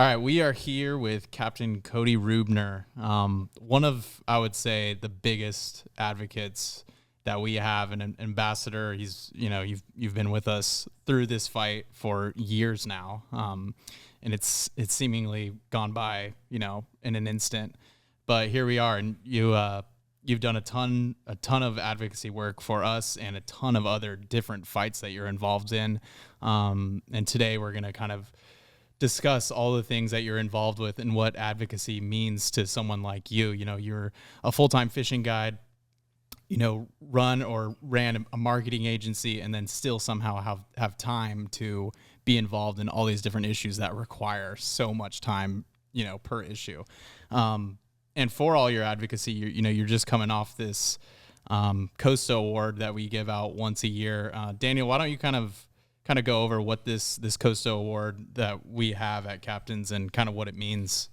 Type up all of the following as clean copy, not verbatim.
All right, we are here with Captain Cody Rubner, one of, I would say, the biggest advocates that we have, an ambassador. He's, you've been with us through this fight for years now, and it's seemingly gone by, in an instant. But here we are, and you've done a ton of advocacy work for us and a ton of other different fights that you're involved in. And today we're going to kind of discuss all the things that you're involved with and what advocacy means to someone like you. You're a full-time fishing guide, ran a marketing agency, and then still somehow have time to be involved in all these different issues that require so much time, per issue. And for all your advocacy, you're just coming off this COSTA award that we give out once a year. Daniel, why don't you kind of go over what this COSTA award that we have at Captain's and kind of what it means?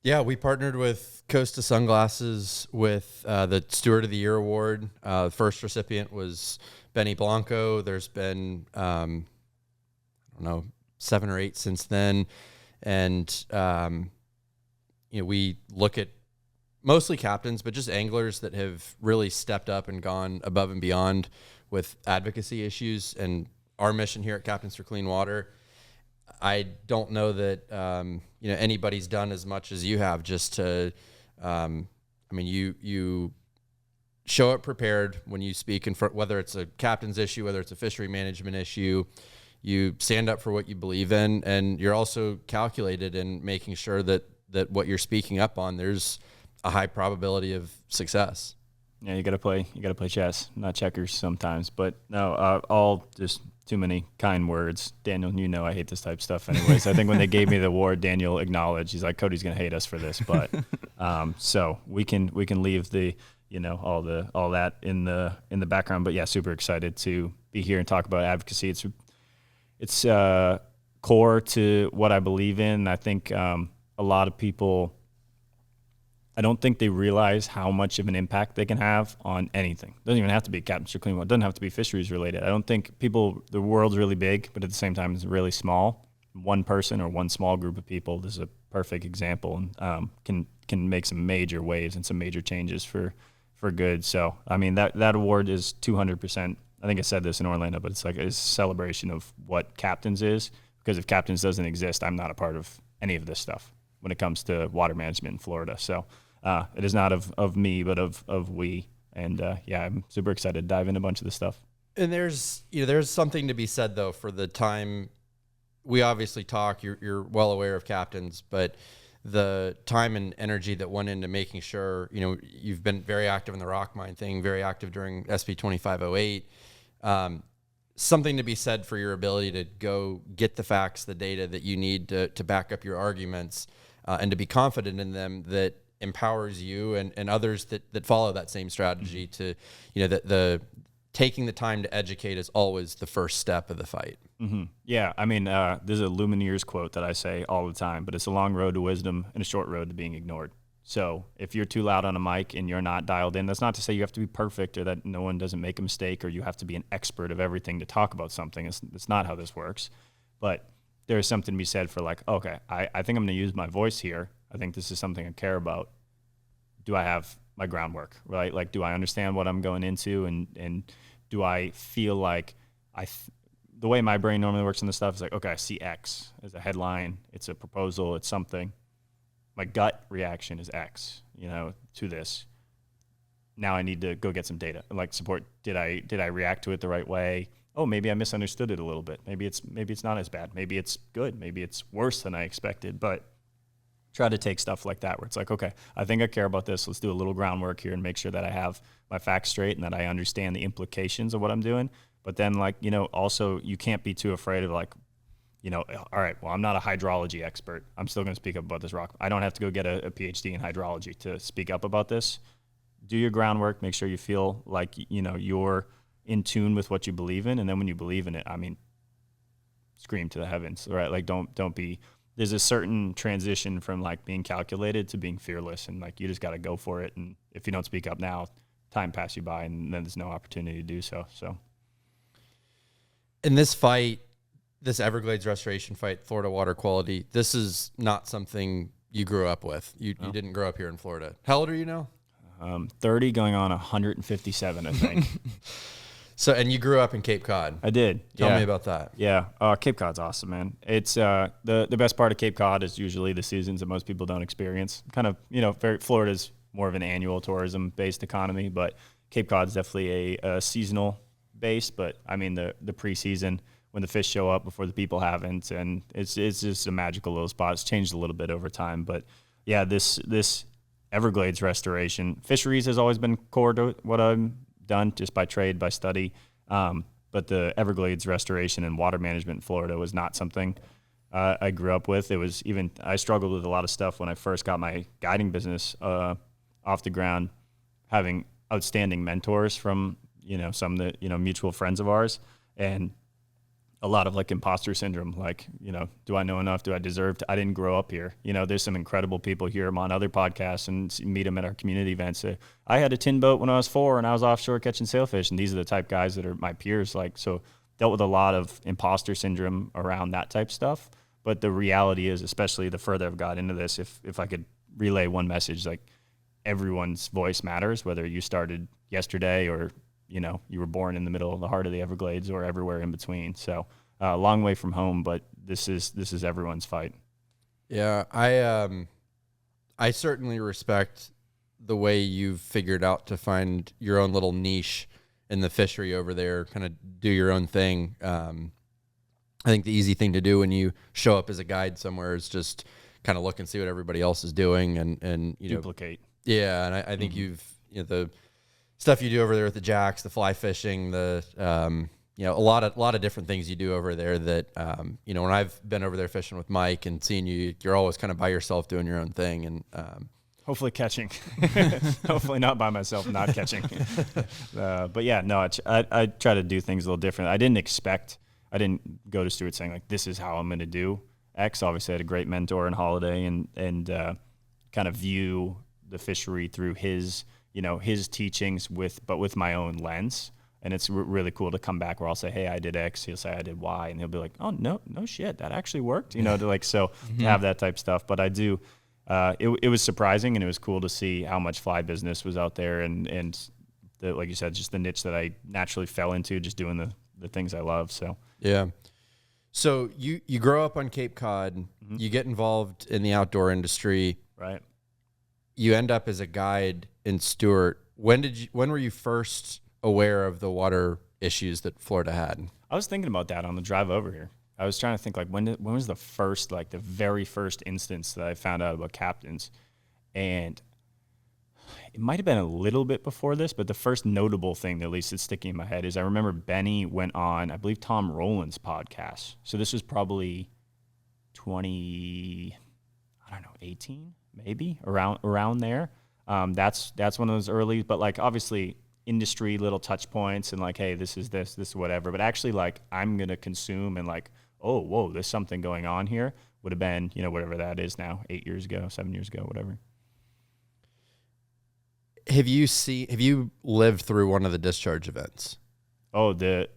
Yeah, we partnered with COSTA Sunglasses with the Stuart of the Year award. The first recipient was Benny Blanco. There's been, 7 or 8 since then. And, we look at mostly captains, but just anglers that have really stepped up and gone above and beyond with advocacy issues. And our mission here at Captains for Clean Water, I don't know that anybody's done as much as you have. Just to, you show up prepared when you speak in front, whether it's a captain's issue, whether it's a fishery management issue. You stand up for what you believe in, and you're also calculated in making sure that what you're speaking up on, there's a high probability of success. Yeah, you gotta play chess, not checkers sometimes. But no, all just too many kind words. Daniel, I hate this type of stuff anyways. I think when they gave me the award, Daniel acknowledged, he's like, Cody's gonna hate us for this, but so we can leave the all that in the background. But yeah, super excited to be here and talk about advocacy. It's core to what I believe in. I think a lot of people, I don't think they realize how much of an impact they can have on anything. It doesn't even have to be Captains for Clean Water. It doesn't have to be fisheries related. I don't think the world's really big, but at the same time, it's really small. One person or one small group of people, this is a perfect example, and can make some major waves and some major changes for good. So, that award is 200%. I think I said this in Orlando, but it's like a celebration of what Captains is, because if Captains doesn't exist, I'm not a part of any of this stuff when it comes to water management in Florida. So it is not of me, but of we. And I'm super excited to dive into a bunch of this stuff. And there's something to be said though for the time. We obviously talk. You're well aware of Captains, but the time and energy that went into making sure you've been very active in the rock mine thing, very active during SB 2508. Something to be said for your ability to go get the facts, the data that you need to back up your arguments, and to be confident in them, that empowers you and others that follow that same strategy to, the taking the time to educate is always the first step of the fight. Mm-hmm. Yeah. There's a Lumineers quote that I say all the time, but it's a long road to wisdom and a short road to being ignored. So if you're too loud on a mic and you're not dialed in, that's not to say you have to be perfect or that no one doesn't make a mistake or you have to be an expert of everything to talk about something. It's not how this works. But there is something to be said for like, okay, I think I'm going to use my voice here. I think this is something I care about. Do I have my groundwork, right? Like, do I understand what I'm going into? And do I feel like the way my brain normally works in this stuff is like, okay, I see X as a headline. It's a proposal. It's something. My gut reaction is X, to this. Now I need to go get some data, like support. Did I react to it the right way? Oh, maybe I misunderstood it a little bit. Maybe it's not as bad. Maybe it's good. Maybe it's worse than I expected. But try to take stuff like that where it's like, okay, I think I care about this. Let's do a little groundwork here and make sure that I have my facts straight and that I understand the implications of what I'm doing. But then also you can't be too afraid of all right, well, I'm not a hydrology expert. I'm still going to speak up about this rock. I don't have to go get a PhD in hydrology to speak up about this. Do your groundwork. Make sure you feel like, you're in tune with what you believe in. And then when you believe in it, scream to the heavens, right? Like, don't be, there's a certain transition from like being calculated to being fearless. And like, you just got to go for it. And if you don't speak up now, time pass you by and then there's no opportunity to do so. So in this fight, this Everglades restoration fight, Florida water quality, this is not something you grew up with. You didn't grow up here in Florida. How old are you now? 30 going on 157, I think. So, and you grew up in Cape Cod. I did. Tell me about that. Yeah. Cape Cod's awesome, man. It's the best part of Cape Cod is usually the seasons that most people don't experience. Kind of, Florida's more of an annual tourism-based economy, but Cape Cod's definitely a seasonal base. But, I mean, the preseason, when the fish show up before the people haven't, and it's just a magical little spot. It's changed a little bit over time. But, yeah, this Everglades restoration, fisheries has always been core to what I've done just by trade, by study. But the Everglades restoration and water management in Florida was not something I grew up with. I struggled with a lot of stuff when I first got my guiding business off the ground, having outstanding mentors from, some that, mutual friends of ours, and a lot of like imposter syndrome, like, do I know enough? Do I deserve to? I didn't grow up here. There's some incredible people here. I'm on other podcasts and meet them at our community events. I had a tin boat when I was 4 and I was offshore catching sailfish. And these are the type guys that are my peers. Like, so dealt with a lot of imposter syndrome around that type stuff. But the reality is, especially the further I've got into this, if I could relay one message, like everyone's voice matters, whether you started yesterday or you were born in the middle of the heart of the Everglades or everywhere in between. So a long way from home, but this is everyone's fight. Yeah, I certainly respect the way you've figured out to find your own little niche in the fishery over there, kind of do your own thing. I think the easy thing to do when you show up as a guide somewhere is just kind of look and see what everybody else is doing and duplicate. Yeah, and I think the stuff you do over there with the jacks, the fly fishing, the a lot of different things you do over there that when I've been over there fishing with Mike and seeing you're always kind of by yourself doing your own thing and hopefully catching, hopefully not by myself, not catching. But yeah, no, I try to do things a little different. I didn't go to Stuart saying like, this is how I'm going to do X. Obviously I had a great mentor in Holiday and kind of view the fishery through his teachings but with my own lens. And it's really cool to come back where I'll say, hey, I did X. He'll say I did Y. And he'll be like, oh, no shit. That actually worked. To have that type stuff. But I do, it was surprising and it was cool to see how much fly business was out there. And like you said, just the niche that I naturally fell into, just doing the things I love. So, yeah. So you grow up on Cape Cod, you get involved in the outdoor industry. Right. You end up as a guide in Stuart. When were you first aware of the water issues that Florida had? I was thinking about that on the drive over here. I was trying to think like when was the very first instance that I found out about captains, and it might have been a little bit before this, but the first notable thing that at least is sticking in my head is I remember Benny went on, I believe, Tom Rowland's podcast. So this was probably 18. Maybe around there. That's one of those early, but like obviously industry little touch points and like, hey, this is whatever. But actually like I'm going to consume and like, oh, whoa, there's something going on here would have been, whatever that is now, 8 years ago, 7 years ago, whatever. Have you lived through one of the discharge events? Oh, this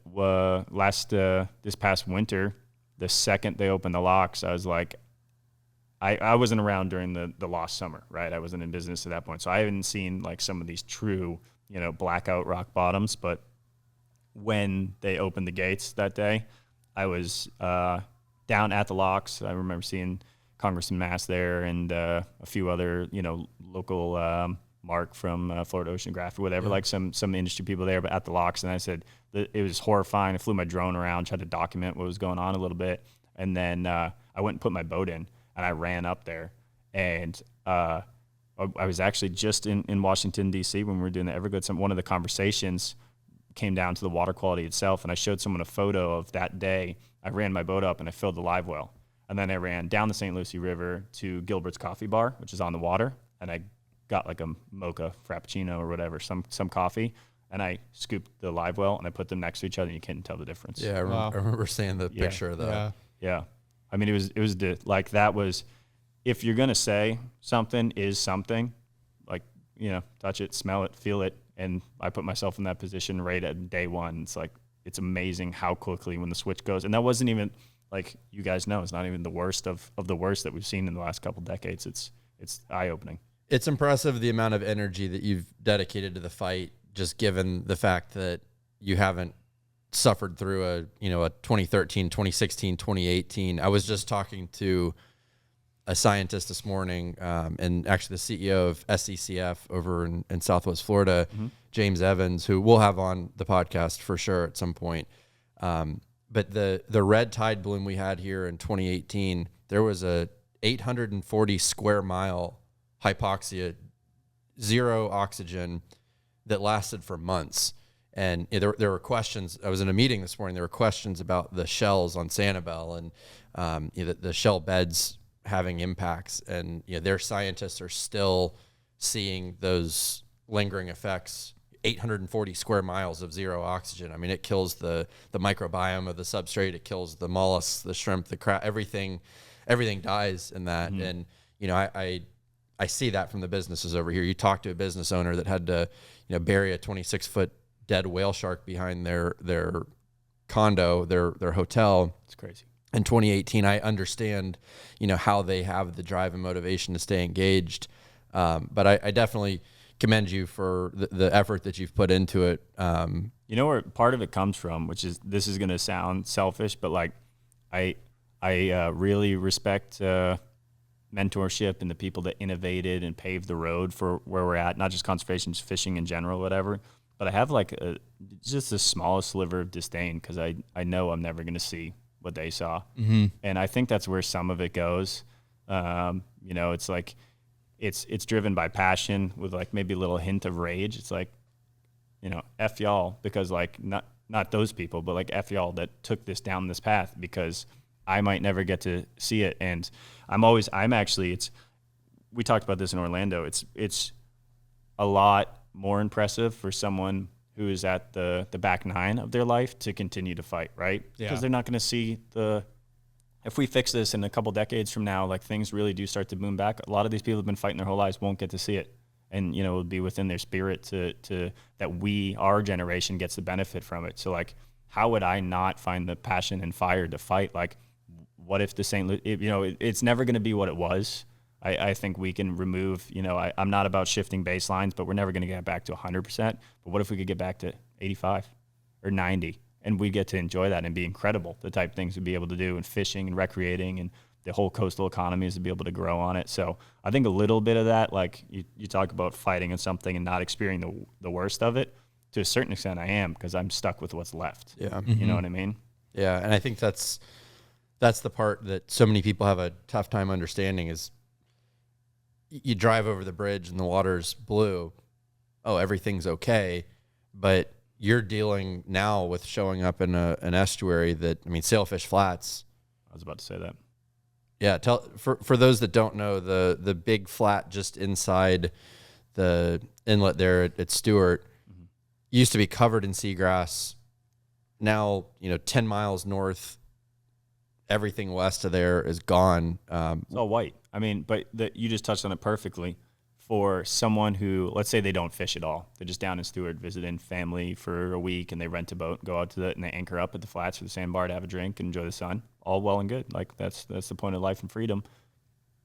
past winter, the second they opened the locks, I was like, I wasn't around during the lost summer, right? I wasn't in business at that point. So I haven't seen like some of these true, blackout rock bottoms. But when they opened the gates that day, I was down at the locks. I remember seeing Congressman Mass there and a few other, local Mark from Florida Oceanography, whatever, like some industry people there, but at the locks. And I said, it was horrifying. I flew my drone around, tried to document what was going on a little bit. And then I went and put my boat in. And I ran up there, and I was actually just in Washington, D.C. when we were doing the Everglades. One of the conversations came down to the water quality itself, and I showed someone a photo of that day. I ran my boat up, and I filled the live well. And then I ran down the St. Lucie River to Gilbert's Coffee Bar, which is on the water, and I got like a mocha frappuccino or whatever, some coffee, and I scooped the live well, and I put them next to each other, and you can't tell the difference. Yeah, I remember seeing the picture of that. Yeah. I mean, that was, if you're going to say something is something, like, touch it, smell it, feel it. And I put myself in that position right at day one. It's like, it's amazing how quickly when the switch goes. And that wasn't even, like you guys know, it's not even the worst of the worst that we've seen in the last couple decades. It's eye-opening. It's impressive the amount of energy that you've dedicated to the fight, just given the fact that you haven't suffered through a 2013, 2016, 2018. I was just talking to a scientist this morning, and actually the CEO of SECF over in Southwest Florida, James Evans, who we'll have on the podcast for sure at some point. But the red tide bloom we had here in 2018, there was a 840 square mile hypoxia, zero oxygen, that lasted for months. And there were questions. I was in a meeting this morning. There were questions about the shells on Sanibel and the shell beds having impacts. And their scientists are still seeing those lingering effects. 840 square miles of zero oxygen. I mean, it kills the microbiome of the substrate. It kills the mollusks, the shrimp, the crab. Everything dies in that. And I see that from the businesses over here. You talk to a business owner that had to bury a 26-foot dead whale shark behind their condo, their hotel. It's crazy. In 2018, I understand how they have the drive and motivation to stay engaged. But I definitely commend you for the effort that you've put into it. Where part of it comes from, which is, this is going to sound selfish, but like I really respect mentorship and the people that innovated and paved the road for where we're at, not just conservation, just fishing in general, whatever. But I have like just the smallest sliver of disdain because I know I'm never going to see what they saw. And I think that's where some of it goes. It's like, it's driven by passion with like maybe a little hint of rage. It's like, F y'all, because like not those people, but like F y'all that took this down this path, because I might never get to see it. And we talked about this in Orlando. It's a lot more impressive for someone who is at the back nine of their life to continue to fight, right? Because they're not going to see if we fix this in a couple decades from now, like things really do start to boom back. A lot of these people have been fighting their whole lives, won't get to see it. And, it would be within their spirit to that our generation gets the benefit from it. So like, how would I not find the passion and fire to fight? Like, what if the it's never going to be what it was. I think we can remove, I'm not about shifting baselines, but we're never going to get back to 100%. But what if we could get back to 85 or 90? And we get to enjoy that and be incredible, the type of things we'd be able to do in fishing and recreating, and the whole coastal economies to be able to grow on it. So I think a little bit of that, like you talk about fighting in something and not experiencing the worst of it, to a certain extent I am, because I'm stuck with what's left. Yeah. You know what I mean? Yeah, and I think that's the part that so many people have a tough time understanding is you drive over the bridge and the water's blue. Oh, everything's okay. But you're dealing now with showing up in an estuary that, Sailfish Flats. I was about to say that. Yeah, for those that don't know, the big flat just inside the inlet there at Stuart used to be covered in seagrass. Now, 10 miles north, everything west of there is gone. It's all white. But you just touched on it perfectly. For someone who, let's say they don't fish at all, they're just down in Stuart visiting family for a week, and they rent a boat and go out and they anchor up at the flats for the sandbar to have a drink and enjoy the sun. All well and good. Like that's the point of life and freedom.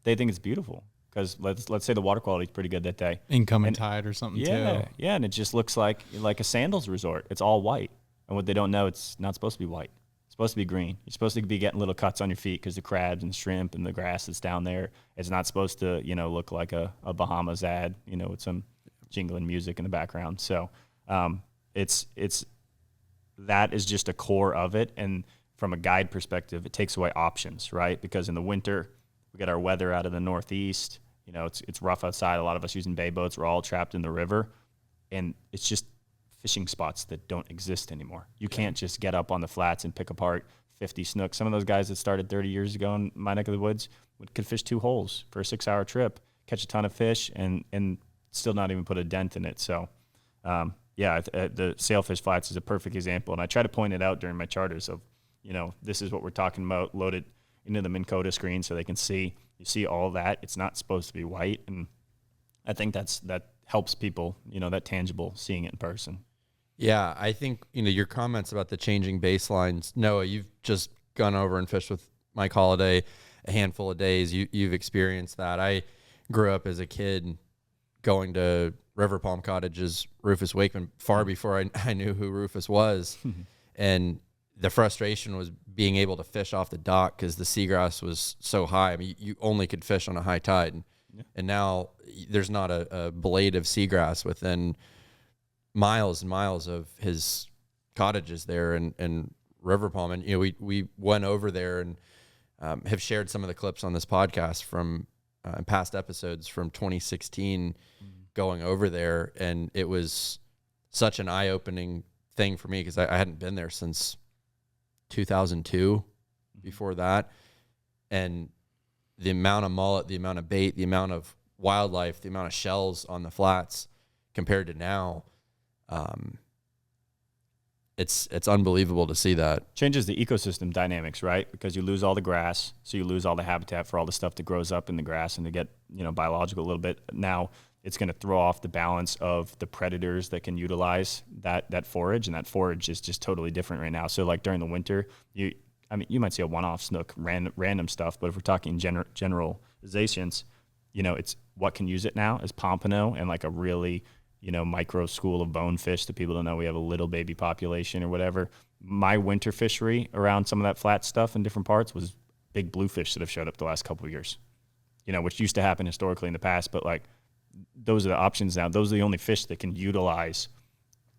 They think it's beautiful because let's say the water quality is pretty good that day. Incoming tide or something too. Yeah, and it just looks like a sandals resort. It's all white, and what they don't know, it's not supposed to be white. It's supposed to be green. You're supposed to be getting little cuts on your feet because the crabs and shrimp and the grass that's down there. It's not supposed to, look like a Bahamas ad, with some jingling music in the background. So it's that is just a core of it. And from a guide perspective, it takes away options, right? Because in the winter, we get our weather out of the Northeast. It's rough outside. A lot of us using bay boats. We're all trapped in the river. And it's just fishing spots that don't exist anymore. You can't just get up on the flats and pick apart 50 snooks. Some of those guys that started 30 years ago in my neck of the woods could fish 2 holes for a 6-hour trip, catch a ton of fish, and still not even put a dent in it. So, the Sailfish Flats is a perfect example. And I try to point it out during my charters of, this is what we're talking about, load it into the Minn Kota screen so they can see. You see all that. It's not supposed to be white. And I think that helps people, that tangible, seeing it in person. Yeah, I think, your comments about the changing baselines, Noah, you've just gone over and fished with Mike Holiday a handful of days. You've experienced that. I grew up as a kid going to River Palm Cottage's Rufus Wakeman far before I knew who Rufus was. And the frustration was being able to fish off the dock because the seagrass was so high. I mean, you only could fish on a high tide. And now there's not a blade of seagrass within miles and miles of his cottages there in River Palm. And, you know, we went over there and have shared some of the clips on this podcast from past episodes from 2016 going over there. And it was such an eye-opening thing for me because I hadn't been there since 2002 before that. And the amount of mullet, the amount of bait, the amount of wildlife, the amount of shells on the flats compared to now, it's unbelievable to see that. Changes the ecosystem dynamics, right? Because you lose all the grass, so you lose all the habitat for all the stuff that grows up in the grass, and to get, you know, biological a little bit. Now it's going to throw off the balance of the predators that can utilize that forage, and that forage is just totally different right now. So like during the winter, you might see a one-off snook, random stuff, but if we're talking generalizations, you know, it's what can use it now is pompano and like a really, you know, micro school of bonefish that people don't know we have a little baby population or whatever. My winter fishery around some of that flat stuff in different parts was big bluefish that have showed up the last couple of years, you know, which used to happen historically in the past, but like those are the options now. Those are the only fish that can utilize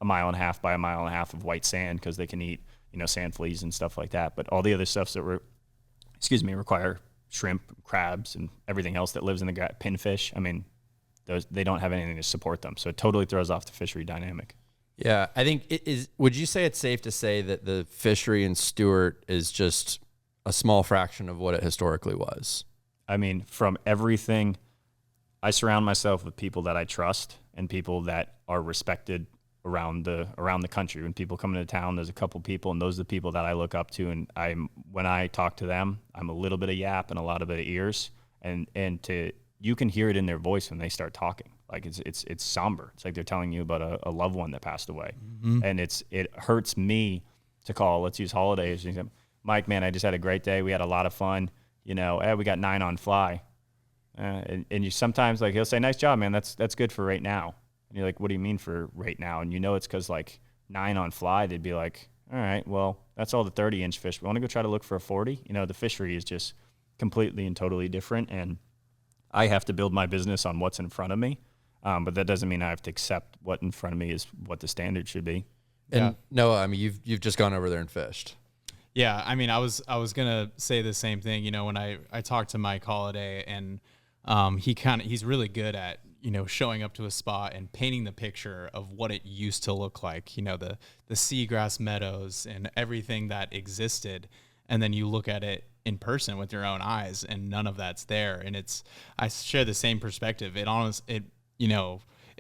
1.5 miles by 1.5 miles of white sand because they can eat, you know, sand fleas and stuff like that. But all the other stuffs that require shrimp, crabs, and everything else that lives in the pinfish. I mean, they don't have anything to support them. So it totally throws off the fishery dynamic. Yeah, I think it is. Would you say it's safe to say that the fishery in Stuart is just a small fraction of what it historically was? I mean, from everything, I surround myself with people that I trust and people that are respected around the country. When people come into town, there's a couple people, and those are the people that I look up to. And when I talk to them, I'm a little bit of yap and a lot of bit of ears, and you can hear it in their voice when they start talking. Like it's somber. It's like they're telling you about a loved one that passed away, and it hurts me to call. Let's use holidays. Mike, man, I just had a great day. We had a lot of fun. You know, we got 9 on fly. And you sometimes, like, he'll say, "Nice job, man. That's good for right now." And you're like, "What do you mean for right now?" And you know it's because like 9 on fly, they'd be like, "All right, well, that's all the 30-inch fish. We want to go try to look for a 40." You know, the fishery is just completely and totally different, and I have to build my business on what's in front of me. But that doesn't mean I have to accept what in front of me is what the standard should be. And Noah, I mean, you've just gone over there and fished. Yeah, I mean, I was gonna say the same thing. You know, when I talked to Mike Holiday, and he's really good at, you know, showing up to a spot and painting the picture of what it used to look like. You know, the seagrass meadows and everything that existed, and then you look at it in person with your own eyes, and none of that's there. And I share the same perspective. It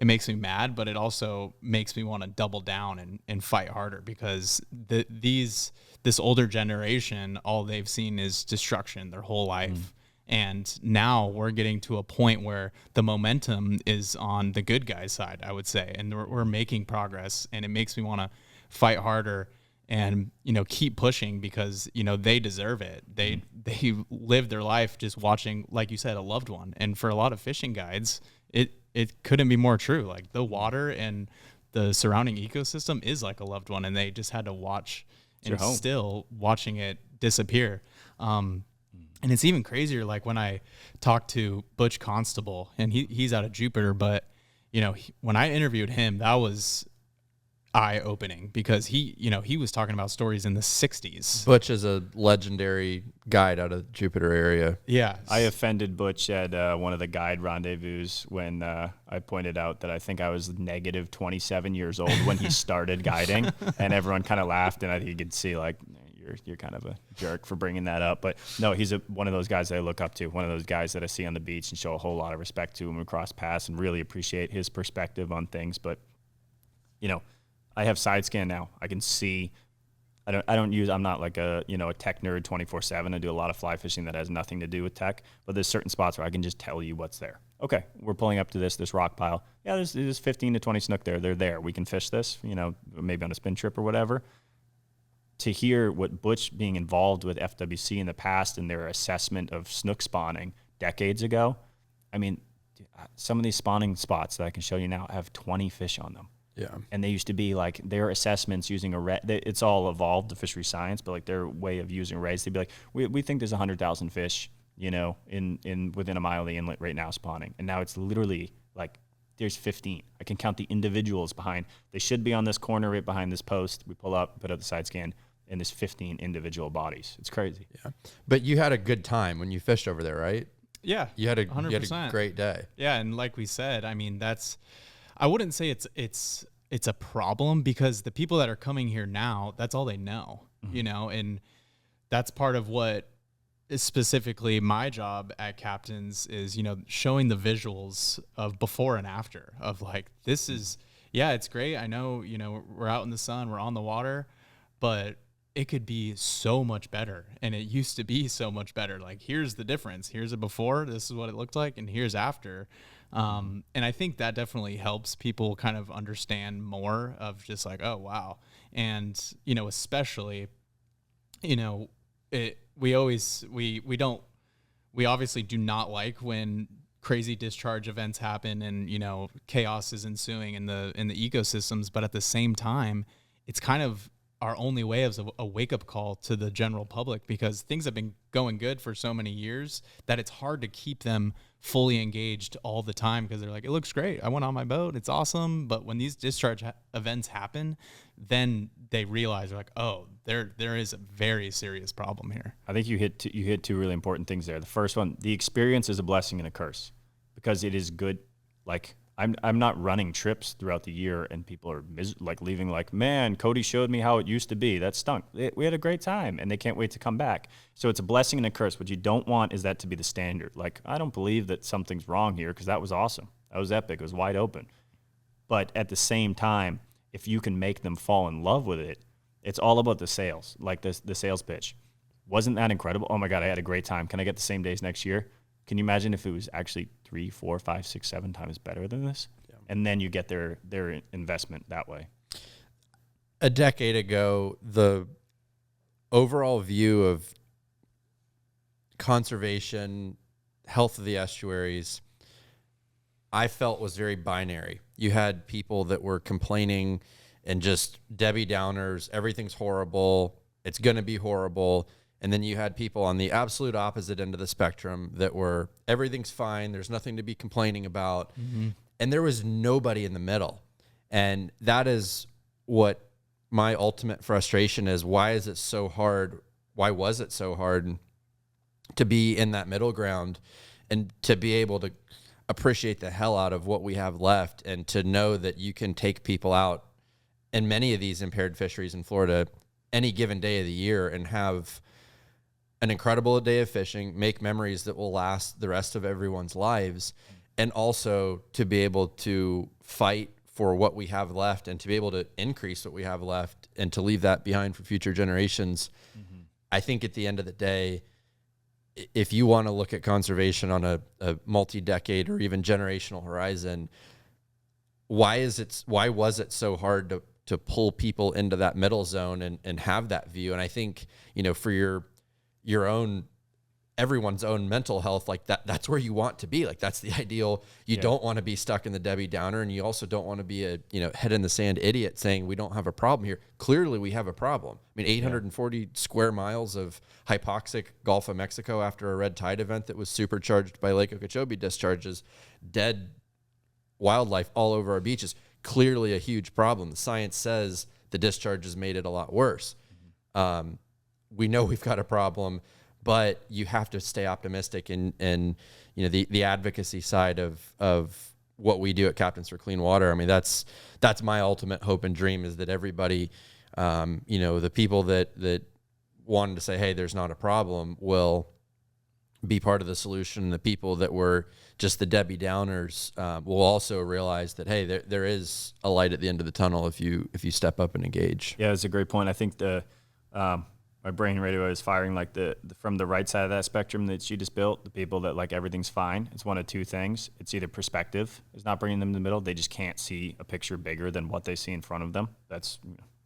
makes me mad, but it also makes me want to double down and fight harder, because this older generation, all they've seen is destruction their whole life. And now we're getting to a point where the momentum is on the good guys' side, I would say, and we're making progress, and it makes me want to fight harder and, you know, keep pushing, because, you know, they deserve it. They live their life just watching, like you said, a loved one. And for a lot of fishing guides, it couldn't be more true. Like, the water and the surrounding ecosystem is like a loved one, and they just had to watch and still watching it disappear. And it's even crazier, like when I talked to Butch Constable, and he's out of Jupiter, but, you know, when I interviewed him, that was eye-opening, because he was talking about stories in the 60s. Butch is a legendary guide out of the Jupiter area. Yeah. I offended Butch at one of the guide rendezvous when I pointed out that I think I was negative 27 years old when he started guiding, and everyone kind of laughed, and I think you could see, like, you're kind of a jerk for bringing that up. But no, he's one of those guys that I look up to, one of those guys that I see on the beach and show a whole lot of respect to when we cross paths, and really appreciate his perspective on things. But, you know, I have side scan now. I can see. I'm not like a tech nerd 24/7. I do a lot of fly fishing that has nothing to do with tech, but there's certain spots where I can just tell you what's there. Okay, we're pulling up to this rock pile. Yeah, there's 15 to 20 snook there. They're there. We can fish this, you know, maybe on a spin trip or whatever. to hear what Butch being involved with FWC in the past and their assessment of snook spawning decades ago, I mean, some of these spawning spots that I can show you now have 20 fish on them. Yeah. And they used to be like their assessments using it's all evolved, the fishery science, but like their way of using arrays, they'd be like, we think there's 100,000 fish, you know, in within a mile of the inlet right now spawning. And now it's literally like there's 15. I can count the individuals behind. They should be on this corner right behind this post. We pull up, put out the side scan, and there's 15 individual bodies. It's crazy. Yeah. But you had a good time when you fished over there, right? Yeah. You had a 100%. Great day. Yeah. And like we said, I mean, I wouldn't say it's a problem, because the people that are coming here now, that's all they know, you know, and that's part of what is specifically my job at Captain's is, you know, showing the visuals of before and after of like, this is, yeah, it's great. I know, you know, we're out in the sun, we're on the water, but it could be so much better. And it used to be so much better. Like, here's the difference. Here's a before, this is what it looked like, and here's after. And I think that definitely helps people kind of understand more of just like, oh, wow. And, you know, especially, you know, we obviously do not like when crazy discharge events happen and, you know, chaos is ensuing in the ecosystems. But at the same time, it's kind of our only way as a wake-up call to the general public, because things have been going good for so many years that it's hard to keep them fully engaged all the time, because they're like, it looks great, I went on my boat, it's awesome. But when these discharge events happen, then they realize, they're like, oh, there is a very serious problem here. I think you hit two really important things there. The first one, the experience is a blessing and a curse, because it is good. Like, I'm not running trips throughout the year and people are leaving like, man, Cody showed me how it used to be. That stunk. We had a great time and they can't wait to come back. So it's a blessing and a curse. What you don't want is that to be the standard. Like, I don't believe that something's wrong here because that was awesome. That was epic. It was wide open. But at the same time, if you can make them fall in love with it, it's all about the sales, like the sales pitch. Wasn't that incredible? Oh my God, I had a great time. Can I get the same days next year? Can you imagine if it was actually 3, 4, 5, 6, 7 times better than this? Yeah. And then you get their investment that way. A decade ago, the overall view of conservation, health of the estuaries, I felt was very binary. You had people that were complaining and just Debbie Downers, everything's horrible, it's going to be horrible. And then you had people on the absolute opposite end of the spectrum that were, everything's fine, there's nothing to be complaining about. Mm-hmm. And there was nobody in the middle. And that is what my ultimate frustration is. Why is it so hard? Why was it so hard to be in that middle ground and to be able to appreciate the hell out of what we have left, and to know that you can take people out in many of these impaired fisheries in Florida any given day of the year and have an incredible day of fishing, make memories that will last the rest of everyone's lives, and also to be able to fight for what we have left and to be able to increase what we have left and to leave that behind for future generations. Mm-hmm. I think at the end of the day, if you want to look at conservation on a multi-decade or even generational horizon, why was it so hard to pull people into that middle zone and have that view? And I think, you know, for your own, everyone's own mental health, like that's where you want to be. Like, that's the ideal. You don't want to be stuck in the Debbie Downer, and you also don't want to be a, you know, head in the sand idiot saying we don't have a problem here. Clearly we have a problem. I mean, 840 square miles of hypoxic Gulf of Mexico after a red tide event that was supercharged by Lake Okeechobee discharges, dead wildlife all over our beaches. Clearly a huge problem. The science says the discharges made it a lot worse. Mm-hmm. We know we've got a problem, but you have to stay optimistic, and you know, the advocacy side of what we do at Captains for Clean Water. I mean, that's my ultimate hope and dream, is that everybody, you know, the people that wanted to say, hey, there's not a problem, will be part of the solution. The people that were just the Debbie Downers will also realize that, hey, there is a light at the end of the tunnel if you step up and engage. Yeah, that's a great point. I think my brain right away is firing like the from the right side of that spectrum that she just built, the people that like everything's fine. It's one of two things. It's either perspective is not bringing them in the middle. They just can't see a picture bigger than what they see in front of them. That's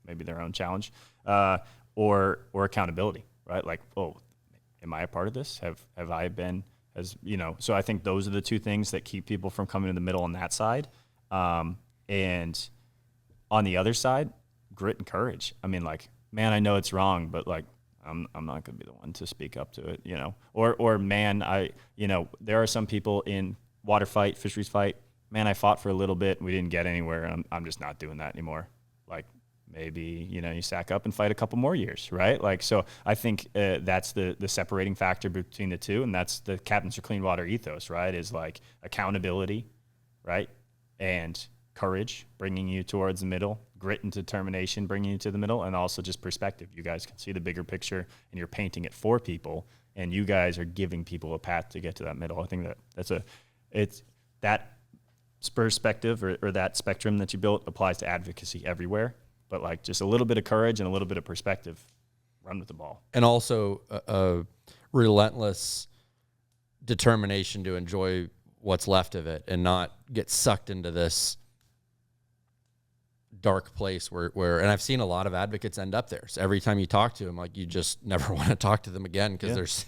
maybe their own challenge. or accountability, right? Like, oh, am I a part of this? Have I been, so I think those are the two things that keep people from coming to the middle on that side. And on the other side, grit and courage. I mean, like, man, I know it's wrong, but like, I'm not going to be the one to speak up to it, or man, there are some people in water fight, fisheries fight, man, I fought for a little bit and we didn't get anywhere. And I'm just not doing that anymore. Like, maybe, you sack up and fight a couple more years, right? Like, so I think that's the separating factor between the two. And that's the Captains for Clean Water ethos, right? Is like accountability, right? And courage, bringing you towards the middle, grit and determination, bringing you to the middle, and also just perspective. You guys can see the bigger picture and you're painting it for people, and you guys are giving people a path to get to that middle. I think it's that perspective or that spectrum that you built applies to advocacy everywhere. But like, just a little bit of courage and a little bit of perspective, run with the ball. And also a relentless determination to enjoy what's left of it and not get sucked into this dark place where and I've seen a lot of advocates end up there. So every time you talk to them, like, you just never want to talk to them again because there's,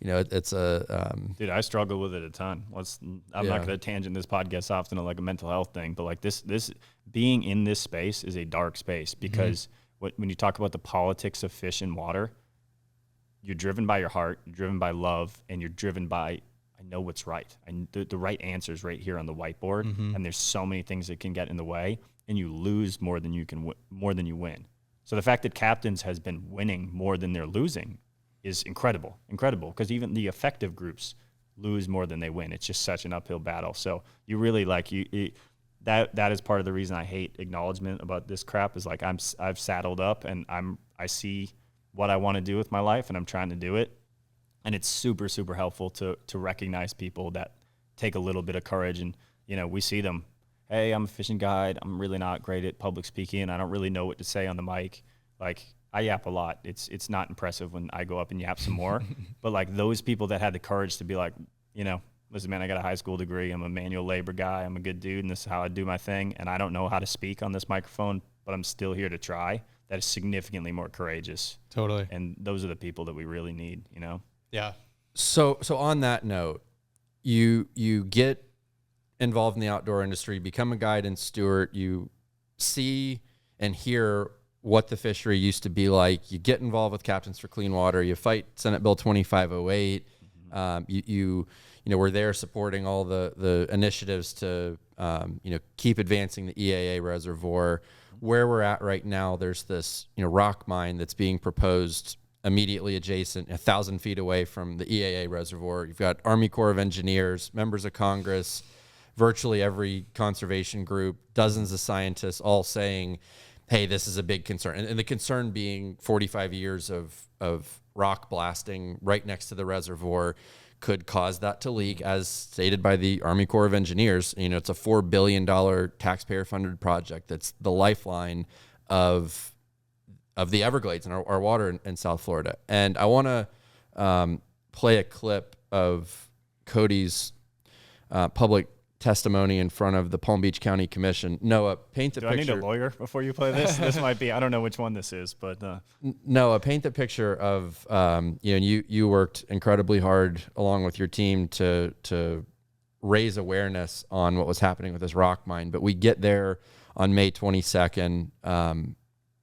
it's a dude, I struggle with it a ton. I'm not going to tangent this podcast off into like a mental health thing, but like this being in this space is a dark space because when you talk about the politics of fish and water, you're driven by your heart, you're driven by love, and you're driven by, I know what's right. The right answer is right here on the whiteboard, and there's so many things that can get in the way, and you lose more than you win. So the fact that Captains has been winning more than they're losing is incredible, because even the effective groups lose more than they win. It's just such an uphill battle. So you really that is part of the reason I hate acknowledgement about this crap is like I've saddled up and I see what I want to do with my life and I'm trying to do it. And it's super, super helpful to recognize people that take a little bit of courage and, we see them. Hey, I'm a fishing guide. I'm really not great at public speaking. I don't really know what to say on the mic. Like, I yap a lot. It's not impressive when I go up and yap some more. But like those people that had the courage to be like, listen, man, I got a high school degree. I'm a manual labor guy. I'm a good dude, and this is how I do my thing. And I don't know how to speak on this microphone, but I'm still here to try. That is significantly more courageous. Totally. And those are the people that we really need, Yeah. So on that note, you get involved in the outdoor industry, become a guide in Stuart, you see and hear what the fishery used to be like. You get involved with Captains for Clean Water. You fight Senate Bill 2508. You were there supporting all the initiatives to keep advancing the EAA reservoir. Where we're at right now, there's this rock mine that's being proposed immediately adjacent, 1,000 feet away from the EAA reservoir. You've got Army Corps of Engineers, members of Congress, virtually every conservation group, dozens of scientists all saying, hey, this is a big concern. And the concern being 45 years of rock blasting right next to the reservoir could cause that to leak, as stated by the Army Corps of Engineers. It's a $4 billion taxpayer-funded project that's the lifeline of the Everglades and our water in South Florida. And I want to play a clip of Cody's public testimony in front of the Palm Beach County Commission. Noah, paint the picture. Do I need a lawyer before you play this? This might be, I don't know which one this is, but. Noah, paint the picture of, you worked incredibly hard along with your team to raise awareness on what was happening with this rock mine. But we get there on May 22nd.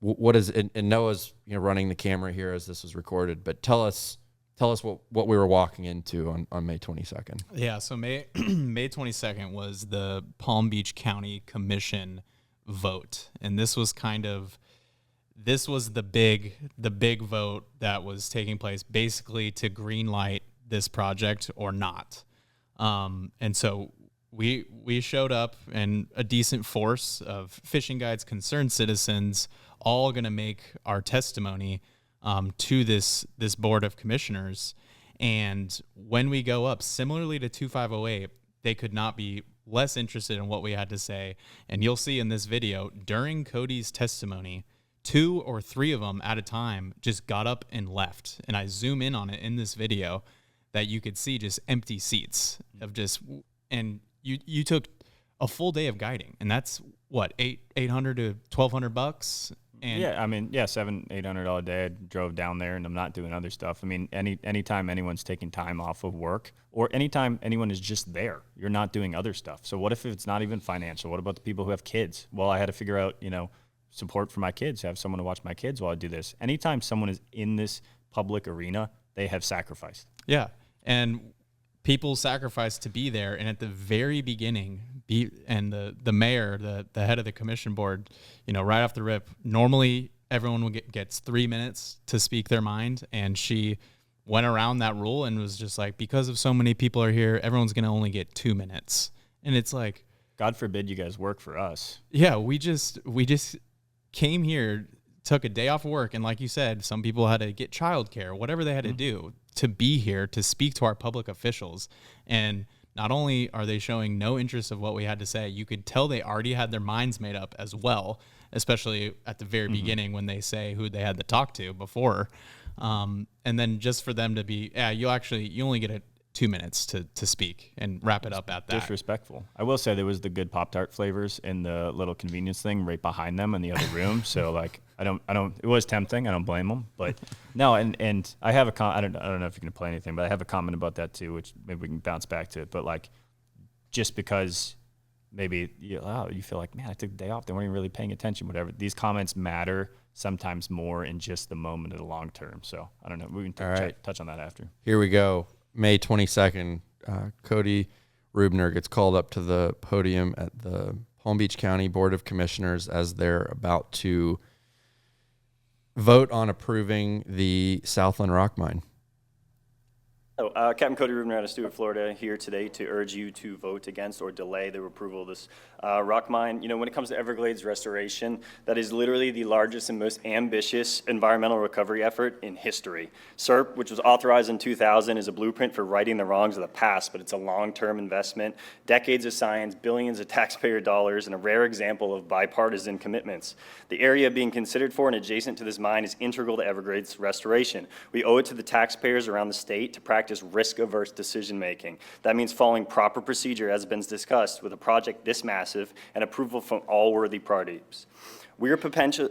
What is it? And Noah's running the camera here as this was recorded, but tell us what we were walking into on May 22nd. Yeah, so May 22nd was the Palm Beach County Commission vote, and this was the big vote that was taking place, basically to green light this project or not. And so we showed up, and a decent force of fishing guides, concerned citizens, all going to make our testimony to this board of commissioners. And when we go up, similarly to 2508, they could not be less interested in what we had to say. And you'll see in this video, during Cody's testimony, 2 or 3 of them at a time just got up and left. And I zoom in on it in this video that you could see just empty seats of just, and you took a full day of guiding, and that's what, $800 to $1,200. And yeah, I mean, yeah, $700-800 a day. I drove down there, and I'm not doing other stuff. I mean, anytime anyone's taking time off of work, or anytime anyone is just there, you're not doing other stuff. So what if it's not even financial? What about the people who have kids? Well, I had to figure out, support for my kids, have someone to watch my kids while I do this. Anytime someone is in this public arena, they have sacrificed. Yeah, and people sacrifice to be there. And at the very beginning, the mayor, the head of the commission board, right off the rip, normally everyone gets 3 minutes to speak their mind, and she went around that rule and was just like, because of so many people are here, everyone's going to only get 2 minutes. And it's like, God forbid you guys work for us. Yeah, we just came here, took a day off of work, and like you said, some people had to get childcare, whatever they had to do to be here to speak to our public officials. And not only are they showing no interest of what we had to say, you could tell they already had their minds made up as well, especially at the very beginning when they say who they had to talk to before. And then just for them to be, you only get 2 minutes to speak and wrap it up at that. Disrespectful. I will say there was the good Pop-Tart flavors in the little convenience thing right behind them in the other room. So like, I don't, it was tempting. I don't blame them, but no. And I have I don't know if you can play anything, but I have a comment about that too, which maybe we can bounce back to it. But like, just because maybe you feel like, man, I took the day off, they weren't even really paying attention, whatever. These comments matter sometimes more in just the moment of the long term. So I don't know. We can touch on that after. Here we go. May 22nd, Cody Rubner gets called up to the podium at the Palm Beach County Board of Commissioners as they're about to vote on approving the Southland Rock Mine. Captain Cody Rubner out of Stuart, Florida, here today to urge you to vote against or delay the approval of this rock mine. When it comes to Everglades restoration, that is literally the largest and most ambitious environmental recovery effort in history. SERP, which was authorized in 2000, is a blueprint for righting the wrongs of the past, but it's a long-term investment, decades of science, billions of taxpayer dollars, and a rare example of bipartisan commitments. The area being considered for and adjacent to this mine is integral to Everglades restoration. We owe it to the taxpayers around the state to practice risk-averse decision-making. That means following proper procedure as has been discussed with a project this massive and approval from all worthy parties. We are potentially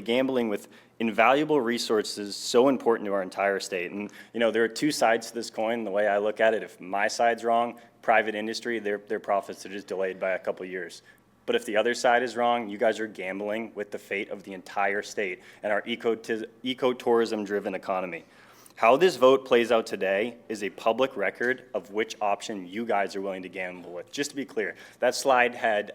gambling with invaluable resources so important to our entire state. And there are two sides to this coin. The way I look at it, if my side's wrong, private industry, their profits are just delayed by a couple of years. But if the other side is wrong, you guys are gambling with the fate of the entire state and our ecotourism-driven economy. How this vote plays out today is a public record of which option you guys are willing to gamble with. Just to be clear, that slide had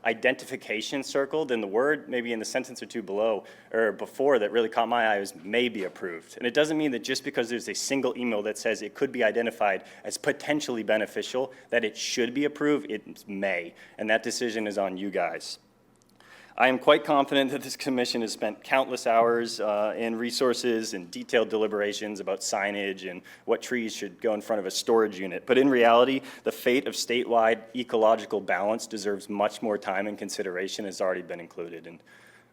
identification circled, and the word maybe in the sentence or two below or before that really caught my eye was may be approved. And it doesn't mean that just because there's a single email that says it could be identified as potentially beneficial that it should be approved. It may, and that decision is on you guys. I am quite confident that this commission has spent countless hours and resources and detailed deliberations about signage and what trees should go in front of a storage unit. But in reality, the fate of statewide ecological balance deserves much more time and consideration has already been included. And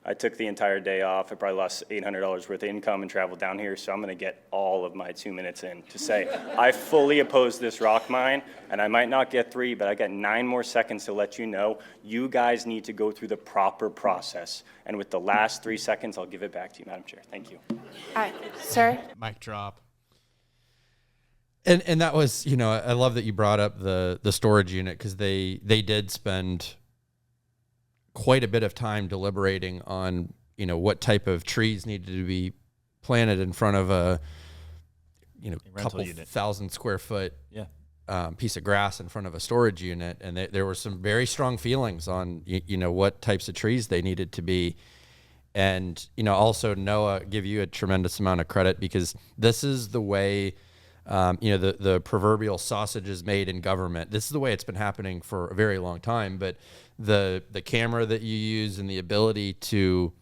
I took the entire day off. I probably lost $800 worth of income and traveled down here, so I'm going to get all of my 2 minutes in to say I fully oppose this rock mine, and I might not get 3, but I got 9 more seconds to let you know you guys need to go through the proper process. And with the last 3 seconds, I'll give it back to you, Madam Chair. Thank you. All right, sir. Mic drop. And that was, I love that you brought up the storage unit because they did spend quite a bit of time deliberating on, what type of trees needed to be planted in front of a couple unit. 1,000 square foot piece of grass in front of a storage unit. And there were some very strong feelings on, what types of trees they needed to be. And, also Noah, give you a tremendous amount of credit because this is the way, the proverbial sausage is made in government. This is the way it's been happening for a very long time, but the camera that you use and the ability to,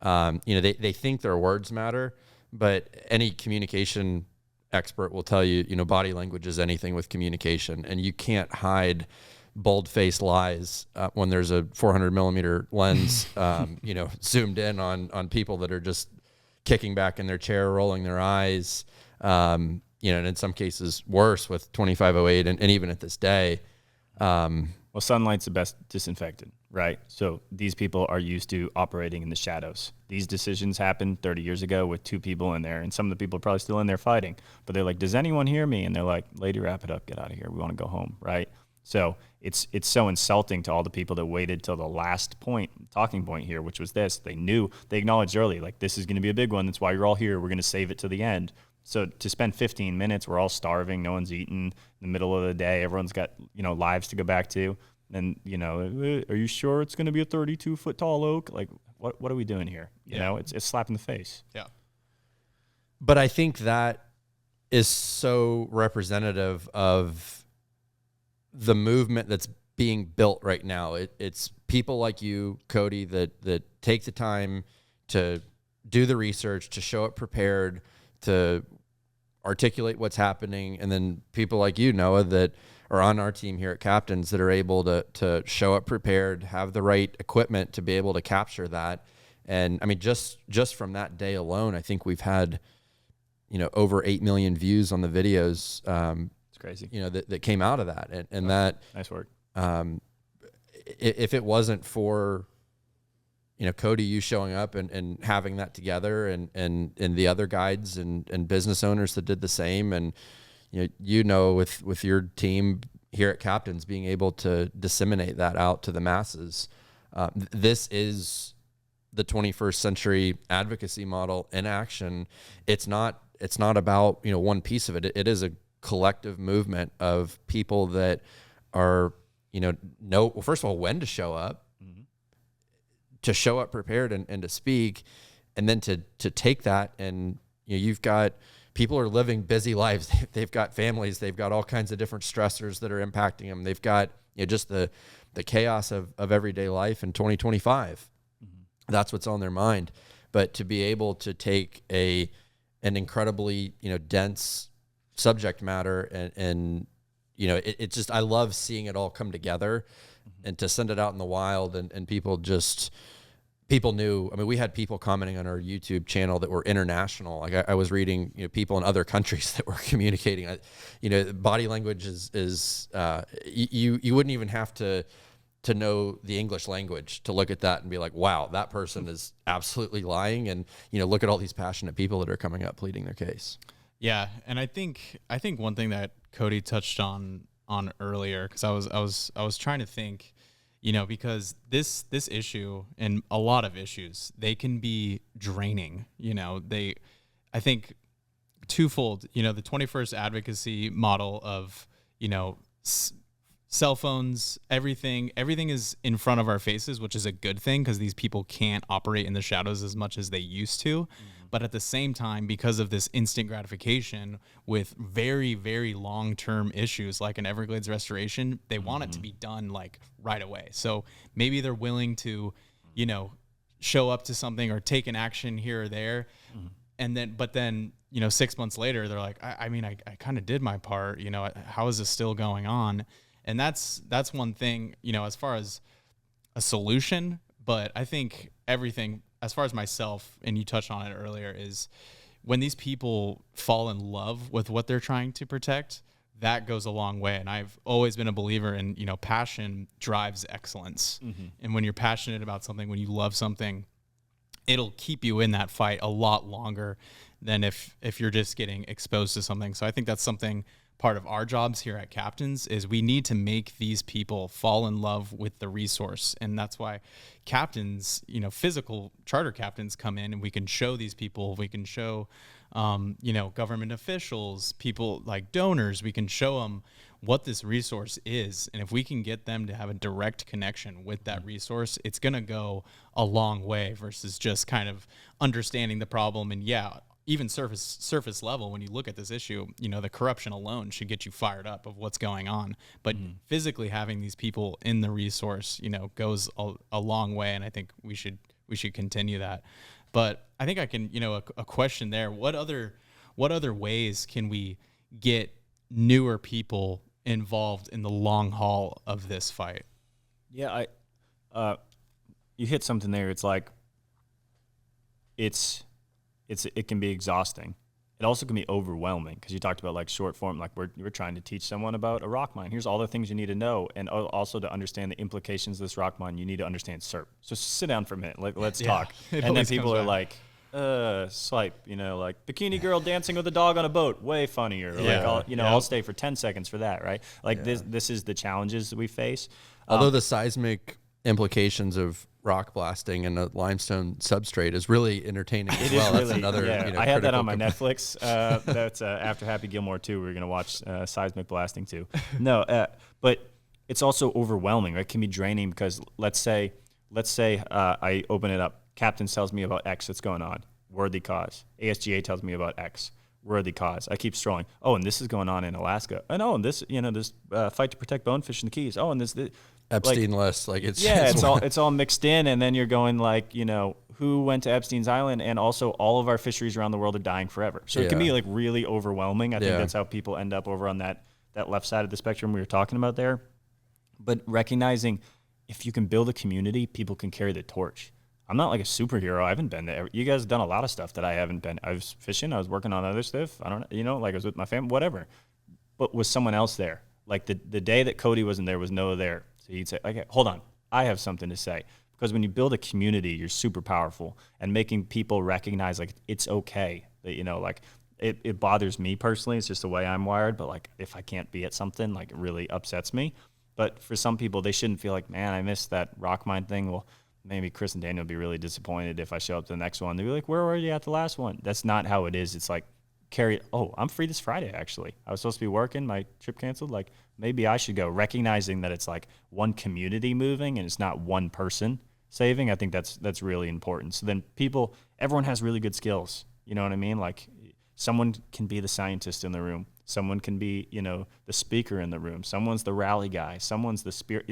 they think their words matter, but any communication expert will tell you, body language is anything with communication, and you can't hide bold-faced lies when there's a 400 millimeter lens, zoomed in on people that are just kicking back in their chair, rolling their eyes, and in some cases worse with 2508 and even at this day. Well, sunlight's the best disinfectant, right? So these people are used to operating in the shadows. These decisions happened 30 years ago with 2 people in there, and some of the people are probably still in there fighting. But they're like, does anyone hear me? And they're like, lady, wrap it up, get out of here. We want to go home, right? So it's so insulting to all the people that waited till the last talking point here, which was this. They acknowledged early, like, this is going to be a big one. That's why you're all here. We're going to save it to the end. So to spend 15 minutes, we're all starving, no one's eating, in the middle of the day, everyone's got, lives to go back to. And, are you sure it's going to be a 32-foot tall oak? Like, what are we doing here? You know, it's slap in the face. Yeah. But I think that is so representative of the movement that's being built right now. It's people like you, Cody, that take the time to do the research, to show up prepared, to articulate what's happening, and then people like you, Noah, that are on our team here at Captains that are able to show up prepared, have the right equipment to be able to capture that. And I mean, just from that day alone, I think we've had, over 8 million views on the videos. It's crazy. That came out of that. And that, nice work. If it wasn't for, Cody, you showing up and having that together, and the other guides and business owners that did the same, and with your team here at Captains being able to disseminate that out to the masses, this is the 21st century advocacy model in action. It's not about one piece of it. It is a collective movement of people that are know, first of all, when to show up. To show up prepared and to speak, and then to take that, and you've got people are living busy lives. They've got families. They've got all kinds of different stressors that are impacting them. They've got just the chaos of everyday life in 2025. That's what's on their mind. But to be able to take an incredibly dense subject matter and it's just, I love seeing it all come together. And to send it out in the wild, and people knew. I mean, we had people commenting on our YouTube channel that were international. Like I was reading, people in other countries that were communicating. Body language is you wouldn't even have to know the English language to look at that and be like, wow, that person is absolutely lying. And look at all these passionate people that are coming up pleading their case. Yeah, and I think one thing that Cody touched on earlier, because I was trying to think, because this issue and a lot of issues, they can be draining. I think twofold. The 21st advocacy model of cell phones, everything is in front of our faces, which is a good thing because these people can't operate in the shadows as much as they used to. But at the same time, because of this instant gratification with very, very long-term issues like an Everglades restoration, they want it to be done like right away. So maybe they're willing to, show up to something or take an action here or there. But then, 6 months later, they're like, I kind of did my part, how is this still going on? And that's one thing, as far as a solution, but I think everything, as far as myself, and you touched on it earlier, is when these people fall in love with what they're trying to protect, that goes a long way. And I've always been a believer in, passion drives excellence. And when you're passionate about something, when you love something, it'll keep you in that fight a lot longer than if you're just getting exposed to something. So I think that's something part of our jobs here at Captains is we need to make these people fall in love with the resource. And that's why captains, physical charter captains come in, and we can show these people, we can show, government officials, people like donors, we can show them what this resource is. And if we can get them to have a direct connection with that resource, it's going to go a long way versus just kind of understanding the problem. And even surface level, when you look at this issue, the corruption alone should get you fired up of what's going on. But physically having these people in the resource, goes a long way. And I think we should continue that. But I think I can, a question there. What other ways can we get newer people involved in the long haul of this fight? Yeah, you hit something there. It's like, it can be exhausting. it also can be overwhelming because you talked about like short form, like we're trying to teach someone about a rock mine. Here's all the things you need to know. And also to understand the implications of this rock mine, you need to understand SERP. So sit down for a minute. Let's talk. And then people are like, swipe, like bikini girl dancing with a dog on a boat, way funnier. Like, I'll stay for 10 seconds for that, right? Like this is the challenges that we face. Although the seismic implications of rock blasting and a limestone substrate is really entertaining as well. That's another. I had that on my Netflix. That's after Happy Gilmore 2. We're gonna watch seismic blasting too. No, but it's also overwhelming. Right? It can be draining because let's say I open it up. Captain tells me about X that's going on. Worthy cause. ASGA tells me about X. Worthy cause. I keep strolling. Oh, and this is going on in Alaska. And this this fight to protect bonefish in the Keys. Oh, and this Epstein list, it's all mixed in, and then you're going like, who went to Epstein's Island, and also all of our fisheries around the world are dying forever. So it can be like really overwhelming. I think that's how people end up over on that left side of the spectrum we were talking about there. But recognizing if you can build a community, people can carry the torch. I'm not like a superhero. I haven't been there. You guys have done a lot of stuff that I haven't been. I was fishing. I was working on other stuff. I don't, like I was with my family, whatever. But was someone else there? Like the day that Cody wasn't there was Noah there. So he'd say, okay, hold on, I have something to say. Because when you build a community, you're super powerful, and making people recognize like it's okay that, like it bothers me personally. It's just the way I'm wired. But like if I can't be at something, like it really upsets me. But for some people, they shouldn't feel like, man, I missed that rock mine thing. Well, maybe Chris and Daniel will be really disappointed if I show up to the next one. They'll be like, where were you at the last one? That's not how it is. It's like, I'm free this Friday, actually. I was supposed to be working. My trip canceled. Like, maybe I should go. Recognizing that it's like one community moving and it's not one person saving, I think that's really important. So then everyone has really good skills. You know what I mean? Like, someone can be the scientist in the room. Someone can be, the speaker in the room. Someone's the rally guy. Someone's the spirit,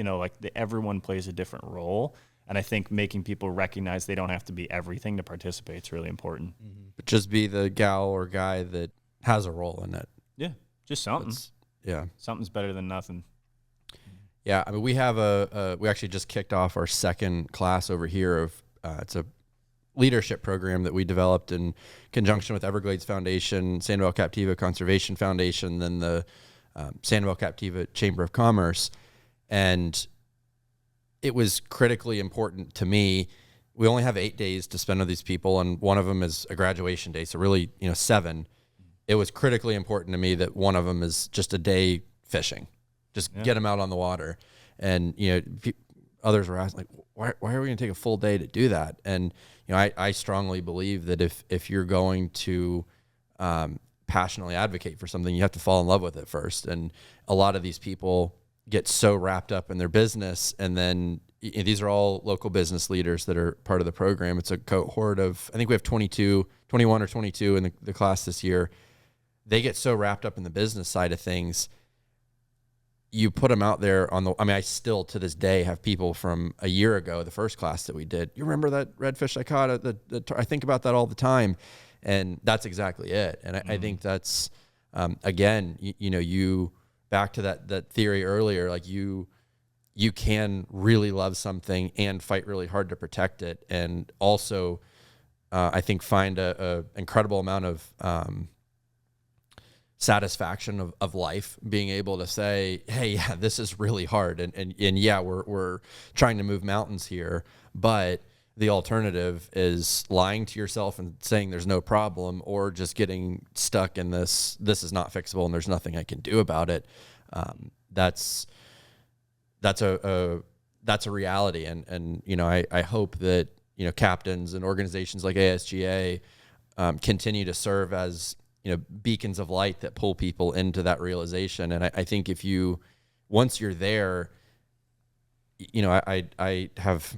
everyone plays a different role. And I think making people recognize they don't have to be everything to participate is really important. Mm-hmm. But just be the gal or guy that has a role in it. Yeah, just something. Something's better than nothing. Yeah, I mean, we have we actually just kicked off our second class over here of it's a leadership program that we developed in conjunction with Everglades Foundation, Sandoval Captiva Conservation Foundation, then the Sandoval Captiva Chamber of Commerce, and it was critically important to me. We only have 8 days to spend with these people, and one of them is a graduation day. So really, 7. It was critically important to me that one of them is just a day fishing, just get them out on the water. And, others were asking, like, why are we going to take a full day to do that? And, I strongly believe that if you're going to passionately advocate for something, you have to fall in love with it first. And a lot of these people get so wrapped up in their business, and then these are all local business leaders that are part of the program. It's a cohort of, I think we have 21 or 22 in the class this year. They get so wrapped up in the business side of things. You put them out there I still to this day have people from a year ago, the first class that we did. You remember that redfish I caught? I think about that all the time, and that's exactly it. And I think that's, again, you back to that theory earlier, like you can really love something and fight really hard to protect it. And also, I think find a incredible amount of satisfaction of life, being able to say, hey, yeah, this is really hard. And yeah, we're trying to move mountains here, but the alternative is lying to yourself and saying there's no problem, or just getting stuck in this is not fixable and there's nothing I can do about it. That's a reality. And I hope that, captains and organizations like ASGA continue to serve as, beacons of light that pull people into that realization. And I think once you're there, I have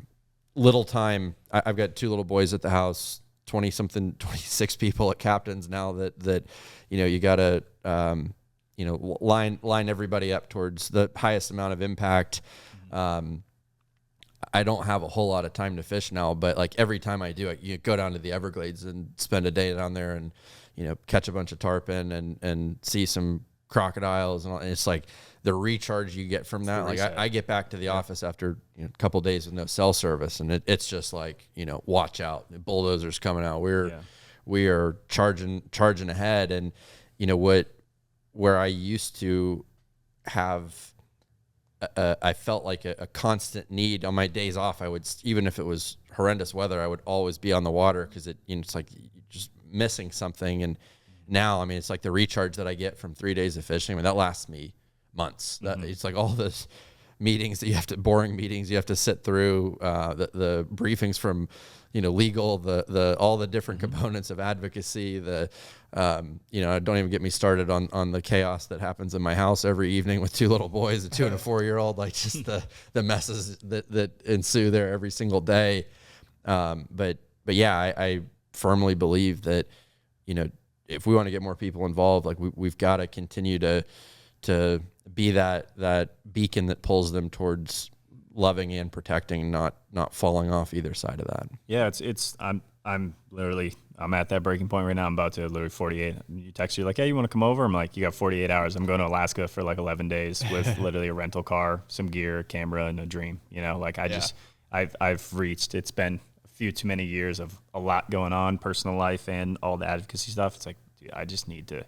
little time. I've got 2 little boys at the house, 26 people at Captain's now that you got to, line everybody up towards the highest amount of impact. I don't have a whole lot of time to fish now, but like every time I do, you go down to the Everglades and spend a day down there and, catch a bunch of tarpon and see some crocodiles. And it's like the recharge you get from that. Like I get back to the office after a couple of days with no cell service, and it's just like, watch out, the bulldozers coming out. We're we are charging ahead. And, you know, where I used to have, I felt like a constant need on my days off. I would, even if it was horrendous weather, I would always be on the water because it's like you're just missing something. And now, I mean, it's like the recharge that I get from 3 days of fishing. I mean, that lasts me months. It's like all this meetings that boring meetings you have to sit through, the briefings from, you know, legal, all the different components of advocacy, don't even get me started on the chaos that happens in my house every evening with 2 little boys, a 2 and a 4-year-old, like just the messes that ensue there every single day. But yeah, I firmly believe that, you know, if we want to get more people involved, like we've got to continue to be that beacon that pulls them towards loving and protecting, not falling off either side of that. Yeah, I'm at that breaking point right now. I'm about to literally 48. You text you like, hey, you want to come over? I'm like, you got 48 hours. I'm going to Alaska for like 11 days with literally a rental car, some gear, camera, and a dream. You know, like I've reached. It's been a few too many years of a lot going on, personal life and all the advocacy stuff. It's like, dude, I just need to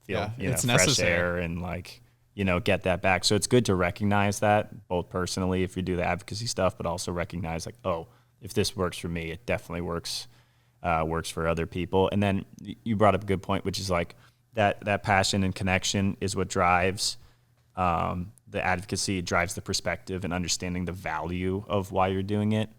feel fresh necessary. air and like, you know, get that back. So it's good to recognize that both personally if you do the advocacy stuff, but also recognize like, oh, if this works for me, it definitely works for other people. And then you brought up a good point, which is like that passion and connection is what drives the advocacy, drives the perspective and understanding the value of why you're doing it.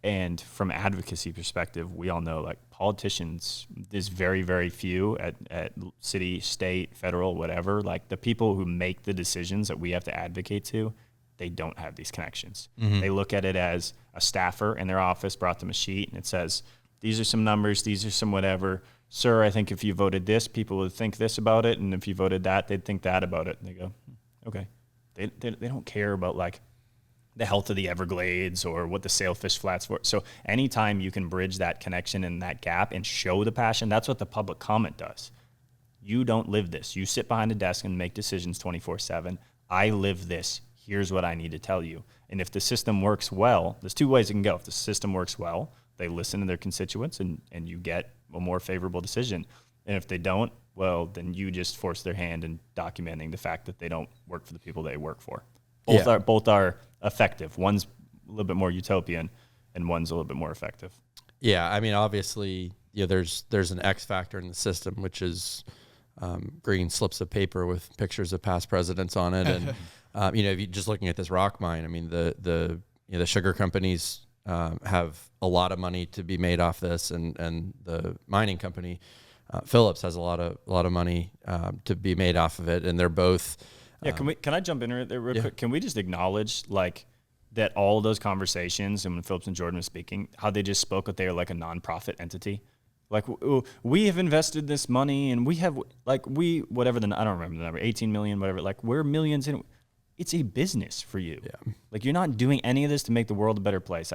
And from advocacy perspective, we all know like politicians, there's very, very few at city, state, federal, whatever. Like the people who make the decisions that we have to advocate to, they don't have these connections. Mm-hmm. They look at it as a staffer in their office brought them a sheet and it says, these are some numbers, these are some whatever. Sir, I think if you voted this, people would think this about it. And if you voted that, they'd think that about it. And they go, okay. They don't care about like the health of the Everglades or what the sailfish flats for. So anytime you can bridge that connection and that gap and show the passion, that's what the public comment does. You don't live this. You sit behind a desk and make decisions 24/7. I live this. Here's what I need to tell you. And if the system works well, there's 2 ways it can go. If the system works well, they listen to their constituents and you get a more favorable decision. And if they don't, well, then you just force their hand in documenting the fact that they don't work for the people they work for. Both are effective. One's a little bit more utopian and one's a little bit more effective. Yeah, I mean, obviously, you know, there's an X factor in the system, which is green slips of paper with pictures of past presidents on it, and you know, if you just looking at this rock mine, I mean, the sugar companies have a lot of money to be made off this, and the mining company Phillips has a lot of money to be made off of it, and they're both. Yeah, can I jump in there real quick? Can we just acknowledge like that all of those conversations and when Phillips and Jordan was speaking, how they just spoke that they are like a nonprofit entity? Like we have invested this money and we have like whatever I don't remember the number, 18 million, whatever. Like we're millions in. It's a business for you. Yeah. Like you're not doing any of this to make the world a better place.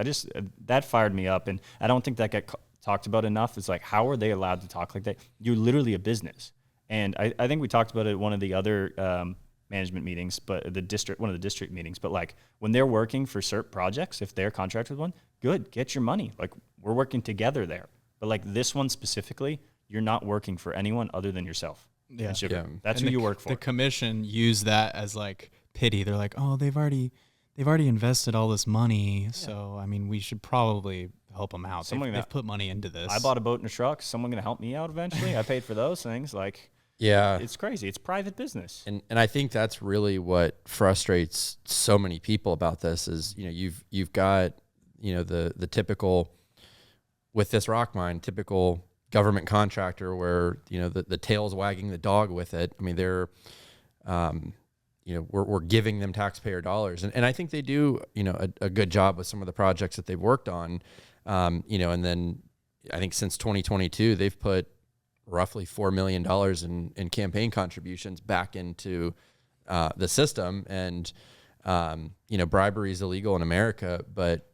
That fired me up, and I don't think that got talked about enough. It's like, how are they allowed to talk like that? You're literally a business. And I think we talked about it at one of the other management meetings, but one of the district meetings. But like when they're working for CERT projects, if they're contracted with one, good, get your money. Like we're working together there. But like this one specifically, you're not working for anyone other than yourself. Yeah. That's who you work for. The commission used that as like pity. They're like, oh, they've already invested all this money. So, I mean, we should probably help them out. They've put money into this. I bought a boat and a truck. Someone going to help me out eventually? I paid for those things. Like, yeah, it's crazy. It's private business. And I think that's really what frustrates so many people about this is, you know, you've got, you know, the typical, with this rock mine, typical government contractor where, you know, the tail's wagging the dog with it. I mean, they're, you know, we're giving them taxpayer dollars. And I think they do, you know, a good job with some of the projects that they've worked on, you know, and then I think since 2022, they've put roughly $4 million in campaign contributions back into the system. And, you know, bribery is illegal in America, but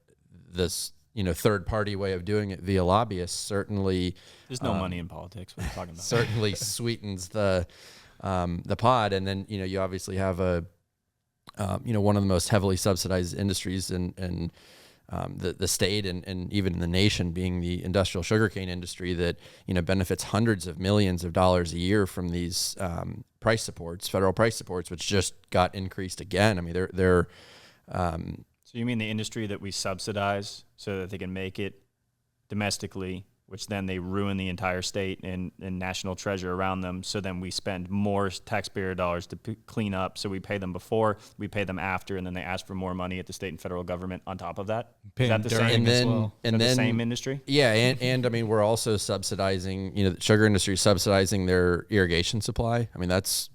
this, you know, third-party way of doing it via lobbyists certainly... There's no money in politics. What are you talking about? Certainly sweetens the pod. And then, you know, you obviously have you know, one of the most heavily subsidized industries in the state and even the nation being the industrial sugarcane industry that, benefits hundreds of millions of dollars a year from these price supports, federal price supports, which just got increased again. I mean, they're So you mean the industry that we subsidize so that they can make it domestically, which then they ruin the entire state and national treasure around them. So then we spend more taxpayer dollars to clean up. So we pay them before, we pay them after, and then they ask for more money at the state and federal government on top of that. Is that the same? The same industry? Yeah, and I mean, we're also subsidizing. The sugar industry is subsidizing their irrigation supply. I mean, that's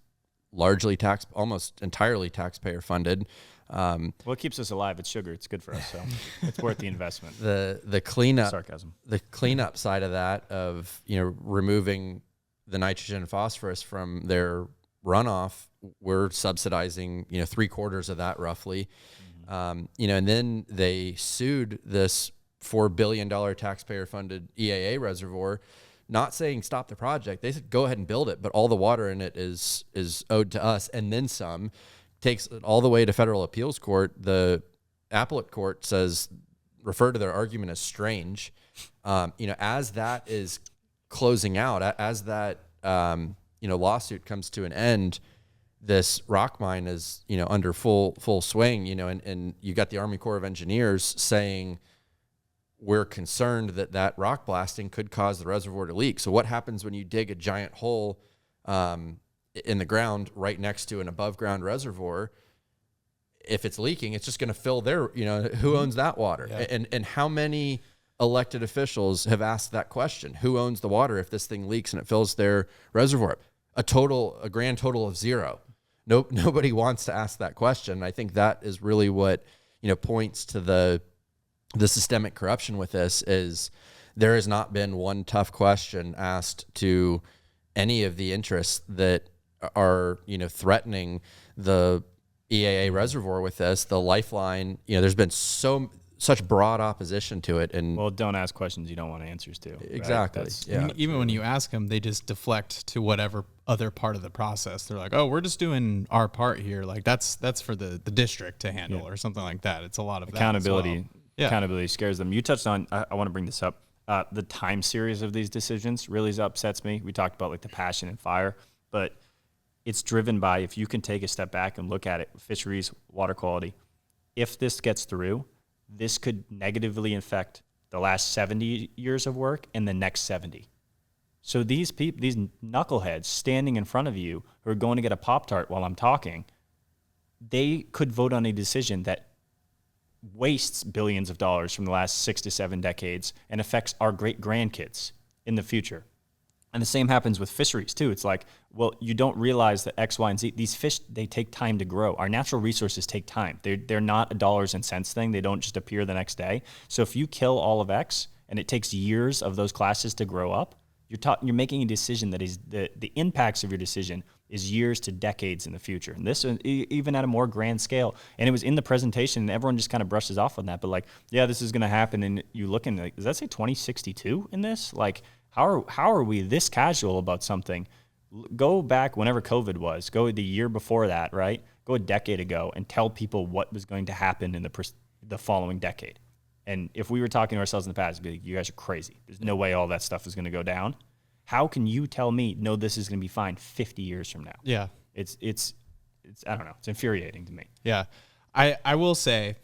largely almost entirely taxpayer funded. Well, it keeps us alive. It's sugar. It's good for us, so it's worth the investment. The cleanup, sarcasm. The cleanup side of that, of removing the nitrogen and phosphorus from their runoff, we're subsidizing 3/4 of that roughly. And then they sued this $4 billion taxpayer funded EAA reservoir, not saying stop the project. They said go ahead and build it, but all the water in it is owed to us and then some. Takes it all the way to federal appeals court. The appellate court says, refer to their argument as strange. As that is closing out, as that lawsuit comes to an end, this rock mine is under full swing. And you got the Army Corps of Engineers saying we're concerned that rock blasting could cause the reservoir to leak. So what happens when you dig a giant hole in the ground right next to an above ground reservoir? If it's leaking, it's just going to fill their, who owns that water? Yeah. And how many elected officials have asked that question? Who owns the water if this thing leaks and it fills their reservoir? A grand total of zero. Nobody wants to ask that question. I think that is really what, points to the systemic corruption with this. Is there has not been one tough question asked to any of the interests that are threatening the EAA reservoir with this. The lifeline, there's been such broad opposition to it. And well, don't ask questions you don't want answers to. Exactly. Right? Yeah. Even when you ask them, they just deflect to whatever other part of the process. They're like, oh, we're just doing our part here. Like that's for the district to handle or something like that. It's a lot of accountability. That as well. Yeah. Accountability scares them. You touched on, I want to bring this up. The time series of these decisions really upsets me. We talked about like the passion and fire, but it's driven by, if you can take a step back and look at it, fisheries, water quality. If this gets through, this could negatively affect the last 70 years of work and the next 70. So these knuckleheads standing in front of you who are going to get a Pop-Tart while I'm talking, they could vote on a decision that wastes billions of dollars from the last 6 to 7 decades and affects our great grandkids in the future. And the same happens with fisheries too. It's like, well, you don't realize that X, Y, and Z, these fish, they take time to grow. Our natural resources take time. They're not a dollars and cents thing. They don't just appear the next day. So if you kill all of X and it takes years of those classes to grow up, you're making a decision that is the impacts of your decision is years to decades in the future. And this even at a more grand scale. And it was in the presentation and everyone just kind of brushes off on that. But like, yeah, this is going to happen. And you look and like, does that say 2062 in this? Like, how are we this casual about something? Go back whenever COVID was. Go the year before that, right? Go a decade ago and tell people what was going to happen in the following decade. And if we were talking to ourselves in the past, it'd be like, you guys are crazy. There's no way all that stuff is going to go down. How can you tell me, no, this is going to be fine 50 years from now? Yeah. It's I don't know. It's infuriating to me. Yeah. I will say,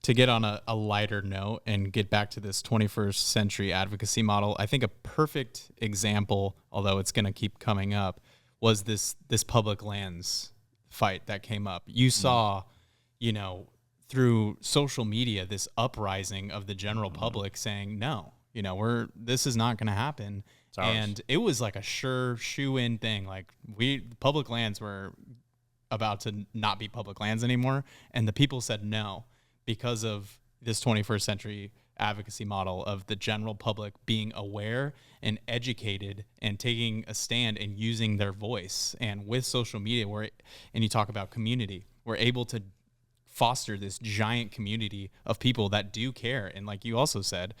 to get on a lighter note and get back to this 21st century advocacy model, I think a perfect example, although it's going to keep coming up, was this public lands fight that came up. You saw, through social media, this uprising of the general public saying, no, this is not going to happen. And it was like a shoe-in thing. Like public lands were about to not be public lands anymore. And the people said no, because of this 21st century advocacy model of the general public being aware and educated and taking a stand and using their voice. And with social media, and you talk about community, we're able to foster this giant community of people that do care. And like you also said,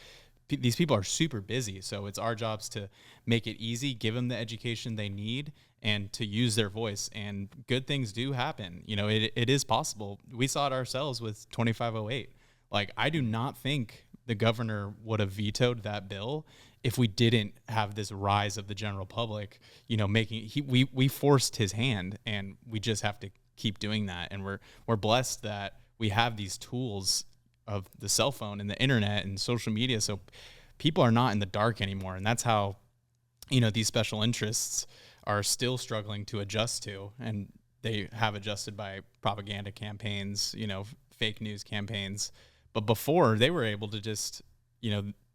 these people are super busy. So it's our jobs to make it easy, give them the education they need, and to use their voice. And good things do happen. It is possible. We saw it ourselves with 2508. Like, I do not think the governor would have vetoed that bill if we didn't have this rise of the general public, we forced his hand, and we just have to keep doing that. And we're blessed that we have these tools of the cell phone and the internet and social media. So people are not in the dark anymore. And that's how, these special interests are still struggling to adjust to, and they have adjusted by propaganda campaigns, fake news campaigns. But before, they were able to just,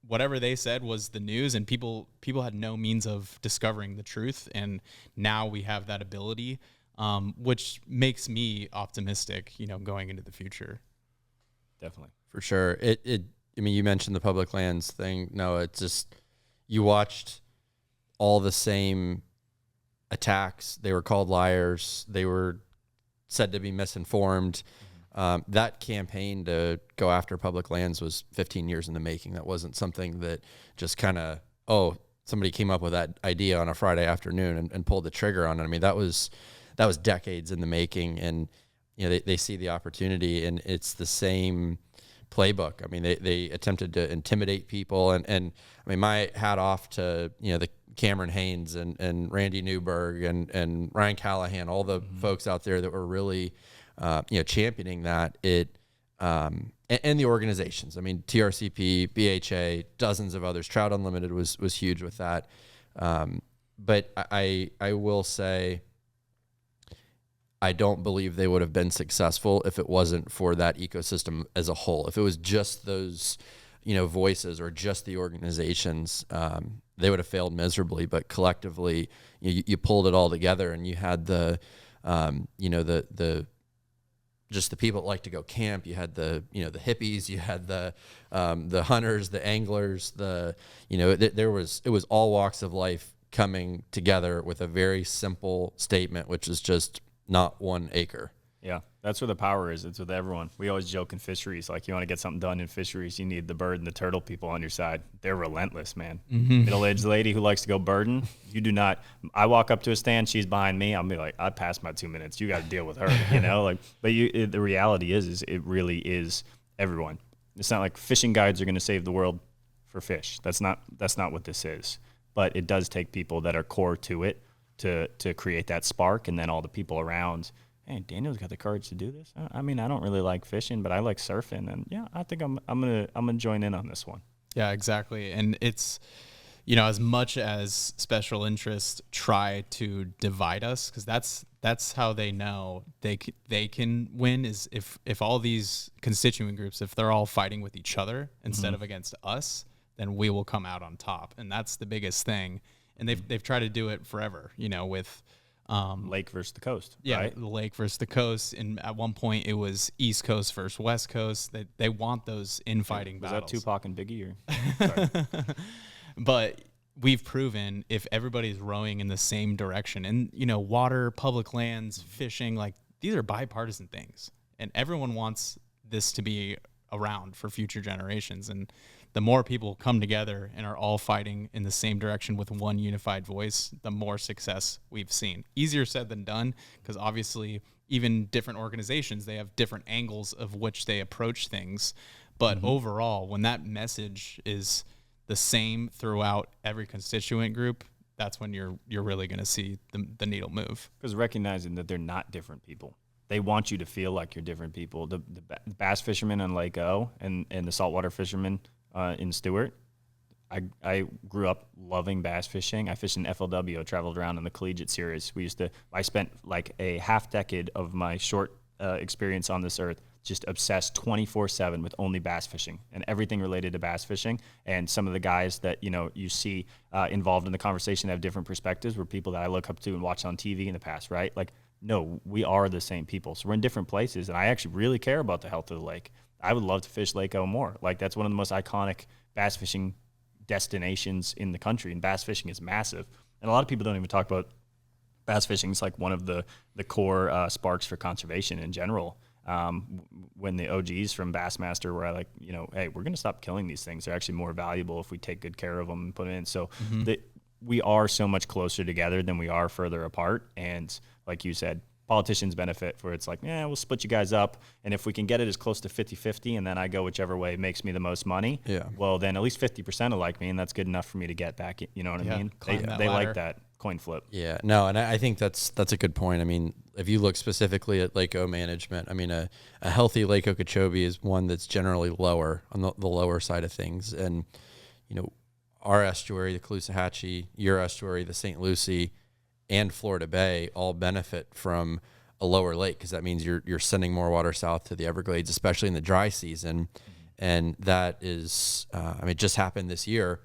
whatever they said was the news, and people had no means of discovering the truth. And now we have that ability, which makes me optimistic, going into the future. Definitely. For sure. You mentioned the public lands thing. No, it's just, you watched all the same attacks. They were called liars. They were said to be misinformed. That campaign to go after public lands was 15 years in the making. That wasn't something that just kind of, somebody came up with that idea on a Friday afternoon and pulled the trigger on it. I mean, that was decades in the making, and they see the opportunity, and it's the same playbook. I mean, they attempted to intimidate people, and I mean, my hat off to the Cameron Haynes and Randy Newberg and Ryan Callahan, all the folks out there that were really championing that. And the organizations. I mean, TRCP, BHA, dozens of others. Trout Unlimited was huge with that. But I will say, I don't believe they would have been successful if it wasn't for that ecosystem as a whole. If it was just those, voices or just the organizations, they would have failed miserably. But collectively, you pulled it all together, and you had the just the people that like to go camp. You had the hippies. You had the hunters, the anglers. It was all walks of life coming together with a very simple statement, which is just not 1 acre. Yeah, that's where the power is. It's with everyone. We always joke in fisheries, like, you want to get something done in fisheries, you need the bird and the turtle people on your side. They're relentless, man. Middle-aged lady who likes to go birding, you do not. I walk up to a stand, she's behind me, I'll be like, I passed my 2 minutes. You got to deal with her, But the reality is it really is everyone. It's not like fishing guides are going to save the world for fish. That's not what this is. But it does take people that are core to it to create that spark, and then all the people around. Hey, Daniel's got the courage to do this. I mean, I don't really like fishing, but I like surfing, and yeah, I think I'm gonna join in on this one. Yeah, exactly. And it's, as much as special interests try to divide us, because that's how they know they can win, is if all these constituent groups, if they're all fighting with each other instead of against us, then we will come out on top. And that's the biggest thing. And they've tried to do it forever, with lake versus the coast. Yeah, right? The lake versus the coast. And at one point it was East Coast versus West Coast. They want those infighting battles. Was that Tupac and Biggie? Sorry. But we've proven if everybody's rowing in the same direction, and water, public lands, fishing, like, these are bipartisan things, and everyone wants this to be around for future generations. And the more people come together and are all fighting in the same direction with one unified voice, the more success we've seen. Easier said than done, because obviously even different organizations, they have different angles of which they approach things. But overall, when that message is the same throughout every constituent group, that's when you're really going to see the needle move. Because recognizing that they're not different people. They want you to feel like you're different people. The bass fishermen on Lake O and the saltwater fishermen in Stuart, I grew up loving bass fishing. I fished in FLW, traveled around in the collegiate series. I spent like a half decade of my short experience on this earth just obsessed 24/7 with only bass fishing and everything related to bass fishing. And some of the guys that you see involved in the conversation have different perspectives were people that I look up to and watch on TV in the past, right? Like, no, we are the same people. So we're in different places, and I actually really care about the health of the lake. I would love to fish Lake O more. Like, that's one of the most iconic bass fishing destinations in the country, and bass fishing is massive. And a lot of people don't even talk about bass fishing. It's like one of the core sparks for conservation in general. When the OGs from Bassmaster were like, hey, we're going to stop killing these things. They're actually more valuable if we take good care of them and put them in. So we are so much closer together than we are further apart. And like you said, politicians benefit, where it's like, yeah, we'll split you guys up. And if we can get it as close to 50-50 and then I go whichever way makes me the most money, well, then at least 50% will like me, and that's good enough for me to get back. You know what I mean? They like that coin flip. Yeah, no, and I think that's a good point. I mean, if you look specifically at Lake O management, I mean, a healthy Lake Okeechobee is one that's generally lower on the lower side of things. And, you know, our estuary, the Caloosahatchee, your estuary, the St. Lucie, and Florida Bay all benefit from a lower lake, because that means you're sending more water south to the Everglades, especially in the dry season. And that is, I mean, it just happened this year.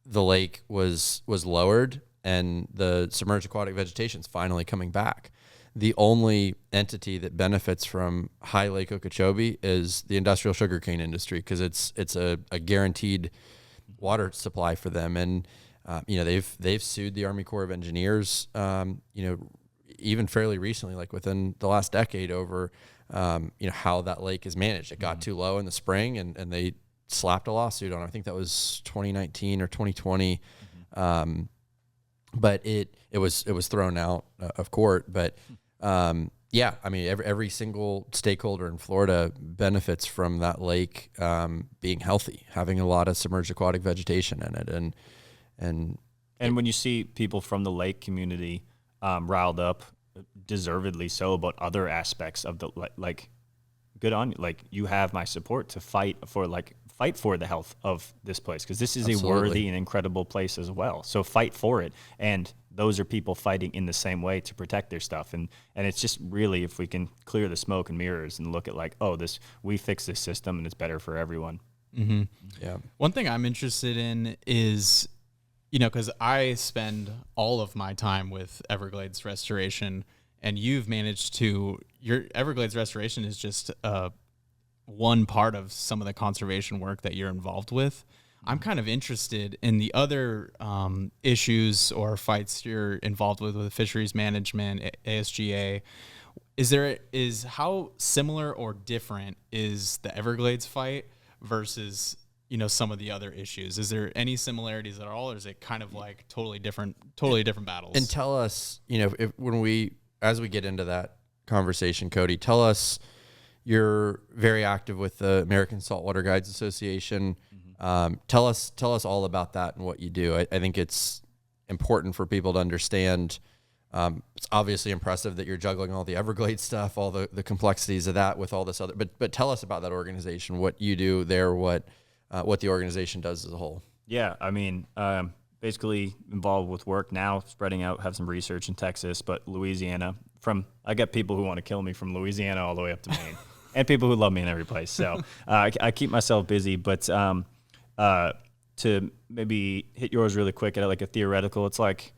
The lake was lowered, and the submerged aquatic vegetation is finally coming back. The only entity that benefits from high Lake Okeechobee is the industrial sugarcane industry, because it's a guaranteed water supply for them. And you know, they've sued the Army Corps of Engineers, you know, even fairly recently, like within the last decade, over you know, how that lake is managed. It got too low in the spring, and they slapped a lawsuit on it. I think that was 2019 or 2020. But it was thrown out of court. But yeah, I mean, every single stakeholder in Florida benefits from that lake being healthy, having a lot of submerged aquatic vegetation in it, and when you see people from the lake community riled up, deservedly so, about other aspects of the like, good on you. Like, you have my support to fight for the health of this place, because this is a worthy and incredible place as well. So fight for it. And those are people fighting in the same way to protect their stuff. And it's just really, if we can clear the smoke and mirrors and look at like, oh, we fix this system and it's better for everyone. Mm-hmm. Yeah. One thing I'm interested in is, you know, because I spend all of my time with Everglades restoration, and you've managed to, your Everglades restoration is just one part of some of the conservation work that you're involved with. I'm kind of interested in the other issues or fights you're involved with fisheries management, ASGA. Is how similar or different is the Everglades fight versus, you know, some of the other issues? Is there any similarities at all, or is it kind of like totally different battles? And tell us, you know, as we get into that conversation, Cody, tell us, you're very active with the American Saltwater Guides Association. Tell us all about that and what you do. I think it's important for people to understand. It's obviously impressive that you're juggling all the Everglades stuff, all the complexities of that with all this other, but tell us about that organization, what you do there, what the organization does as a whole. Yeah, I mean, basically involved with work now, spreading out, have some research in Texas, but Louisiana. I got people who want to kill me from Louisiana all the way up to Maine, and people who love me in every place. So I keep myself busy, but to maybe hit yours really quick at like a theoretical, it's like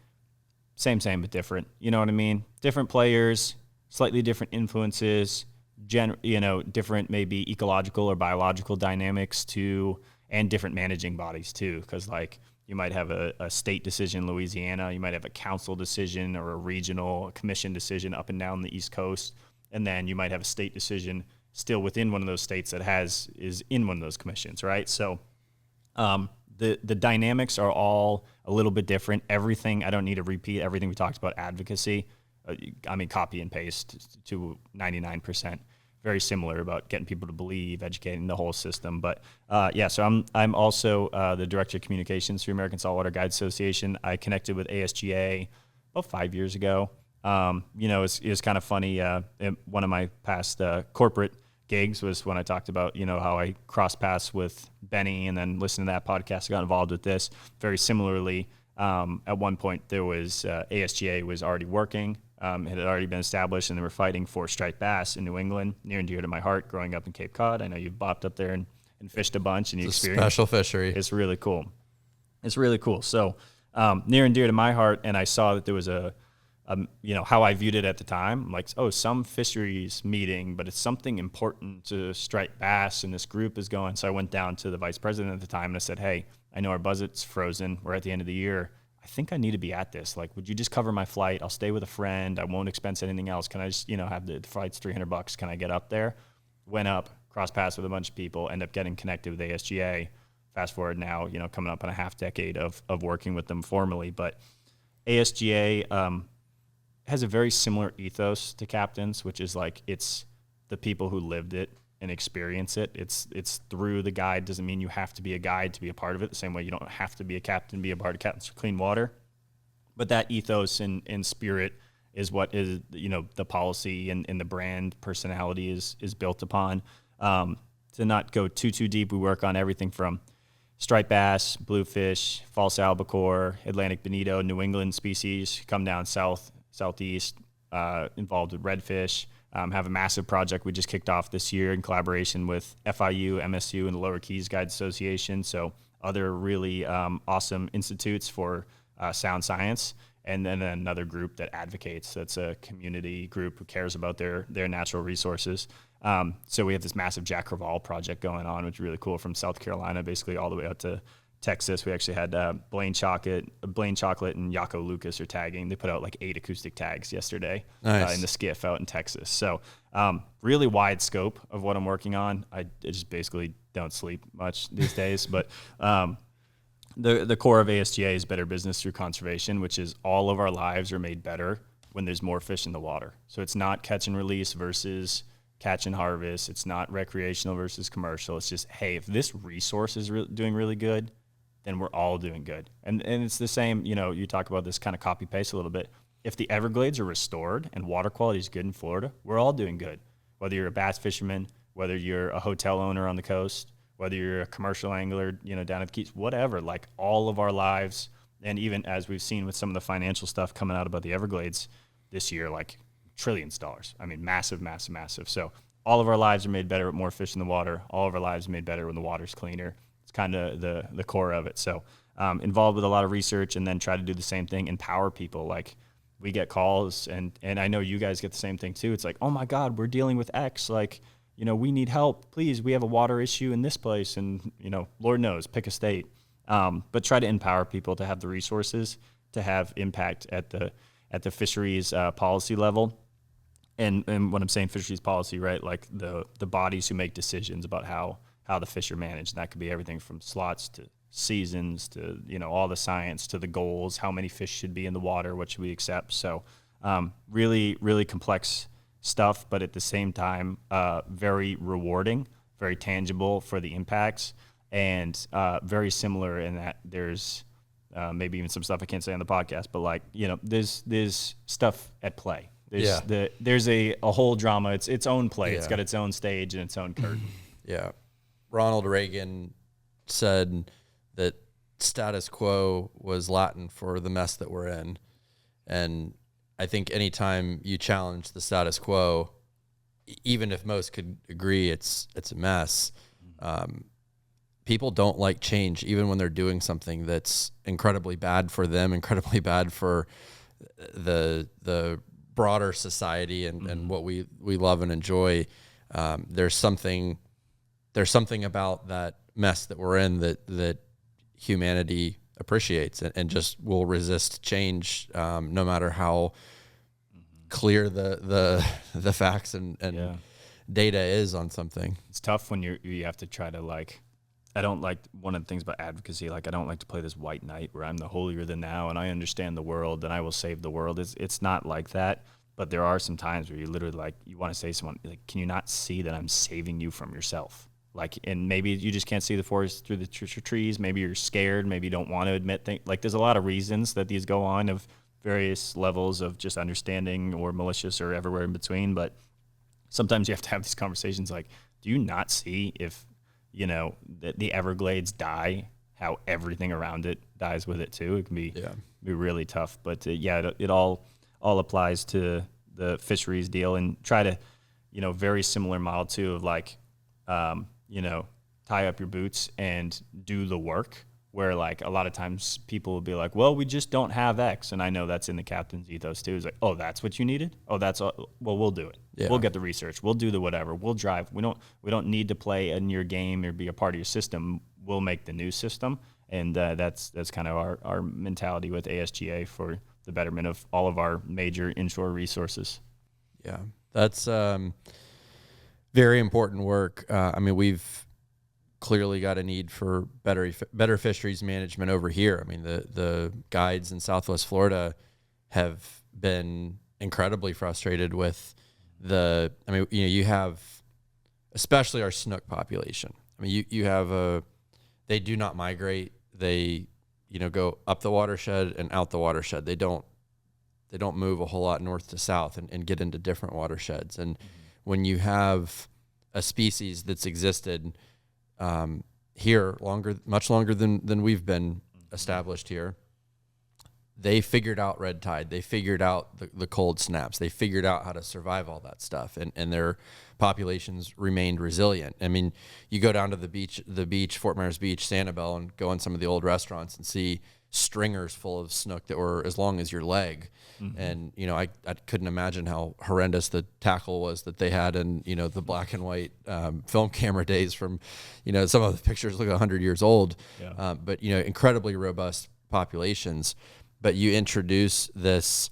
same but different. You know what I mean? Different players, slightly different influences, different maybe ecological or biological dynamics too, and different managing bodies too, because like, you might have a state decision in Louisiana. You might have a council decision or a regional commission decision up and down the East Coast. And then you might have a state decision still within one of those states that is in one of those commissions, right? So the dynamics are all a little bit different. Everything, I don't need to repeat everything we talked about advocacy. I mean, copy and paste to 99%. Very similar about getting people to believe, educating the whole system. But yeah, so I'm also the director of communications for American Saltwater Guides Association. I connected with ASGA about 5 years ago. You know, it was kind of funny. One of my past corporate gigs was when I talked about, you know, how I crossed paths with Benny, and then listened to that podcast, I got involved with this. Very similarly, at one point there was ASGA was already working. It had already been established, and they were fighting for striped bass in New England, near and dear to my heart, growing up in Cape Cod. I know you've bopped up there and fished a bunch, and you experienced special fishery. It's really cool. It's really cool. So near and dear to my heart, and I saw that there was you know, how I viewed it at the time, like, oh, some fisheries meeting, but it's something important to striped bass, and this group is going. So I went down to the vice president at the time, and I said, hey, I know our budget's frozen. We're at the end of the year. I think I need to be at this. Like, would you just cover my flight? I'll stay with a friend. I won't expense anything else. Can I just, you know, have the flight's $300? Can I get up there? Went up, crossed paths with a bunch of people, end up getting connected with ASGA. Fast forward now, you know, coming up on a half decade of working with them formally. But ASGA, has a very similar ethos to Captain's, which is like it's the people who lived it and experience it. It's through the guide. Doesn't mean you have to be a guide to be a part of it. The same way you don't have to be a captain to be a part of Captains for Clean Water. But that ethos and spirit is what is, the policy and the brand personality is built upon. To not go too deep, we work on everything from striped bass, bluefish, false albacore, Atlantic bonito, New England species, come down southeast, involved with redfish. Have a massive project we just kicked off this year in collaboration with FIU, MSU, and the Lower Keys Guides Association. So other really awesome institutes for sound science. And then another group that advocates. That's a community group who cares about their natural resources. So we have this massive Jack Crevalle project going on, which is really cool, from South Carolina basically all the way out to Texas. We actually had Blaine Chocolate and Yako Lucas are tagging. They put out like 8 acoustic tags yesterday. Nice. In the skiff out in Texas. So really wide scope of what I'm working on. I just basically don't sleep much these days. But the core of ASGA is better business through conservation, which is all of our lives are made better when there's more fish in the water. So it's not catch and release versus catch and harvest. It's not recreational versus commercial. It's just, hey, if this resource is doing really good, then we're all doing good. And it's the same, you talk about this kind of copy paste a little bit. If the Everglades are restored and water quality is good in Florida, we're all doing good. Whether you're a bass fisherman, whether you're a hotel owner on the coast, whether you're a commercial angler, down at the Keys, whatever, like all of our lives. And even as we've seen with some of the financial stuff coming out about the Everglades this year, like trillions of dollars. I mean, massive, massive, massive. So all of our lives are made better with more fish in the water. All of our lives are made better when the water's cleaner. It's kind of the core of it. So involved with a lot of research, and then try to do the same thing, empower people. Like we get calls, and I know you guys get the same thing too. It's like, oh my God, we're dealing with X. Like, we need help. Please, we have a water issue in this place. And, Lord knows, pick a state. But try to empower people to have the resources to have impact at the fisheries policy level. And when I'm saying fisheries policy, right, like the bodies who make decisions about how the fish are managed. And that could be everything from slots to seasons to, all the science to the goals, how many fish should be in the water, what should we accept. So really, really complex stuff, but at the same time, very rewarding, very tangible for the impacts, and very similar in that there's maybe even some stuff I can't say on the podcast, but like, there's stuff at play. There's a whole drama. It's its own play. Yeah. It's got its own stage and its own curtain. Yeah. Ronald Reagan said that status quo was Latin for the mess that we're in. And I think anytime you challenge the status quo, even if most could agree it's a mess, people don't like change, even when they're doing something that's incredibly bad for them, incredibly bad for the broader society and what we love and enjoy. There's something about that mess that we're in that humanity appreciates and just will resist change, no matter how clear the facts and data is on something. It's tough when you have to try to, like, I don't like, one of the things about advocacy, like I don't like to play this white knight where I'm the holier than thou and I understand the world and I will save the world. It's not like that. But there are some times where you literally, like, you want to say to someone, like, can you not see that I'm saving you from yourself? Like, and maybe you just can't see the forest through the trees. Maybe you're scared. Maybe you don't want to admit things. Like, there's a lot of reasons that these go on, of various levels of just understanding or malicious or everywhere in between. But sometimes you have to have these conversations like, do you not see if, the Everglades die, how everything around it dies with it too? It can be really tough. But it all applies to the fisheries deal, and try to, very similar model too of like, tie up your boots and do the work, where like a lot of times people will be like, well, we just don't have X. And I know that's in the captain's ethos too. It's like, oh, that's what you needed? Oh, that's all. Well, we'll do it. Yeah. We'll get the research. We'll do the whatever. We'll drive. We don't need to play in your game or be a part of your system. We'll make the new system. And that's kind of our mentality with ASGA for the betterment of all of our major inshore resources. Yeah, that's very important work. I mean, we've clearly got a need for better fisheries management over here. I mean, the guides in Southwest Florida have been incredibly frustrated with you have, especially our snook population. I mean, you have they do not migrate. They, go up the watershed and out the watershed. They don't move a whole lot north to south and get into different watersheds. And when you have a species that's existed here much longer than we've been established here, they figured out red tide. They figured out the cold snaps. They figured out how to survive all that stuff, and their populations remained resilient. I mean, you go down to the beach, Fort Myers Beach, Sanibel, and go in some of the old restaurants and see stringers full of snook that were as long as your leg. And, I couldn't imagine how horrendous the tackle was that they had in, the black and white film camera days from, some of the pictures look 100 years old. Yeah. But, incredibly robust populations. But you introduce this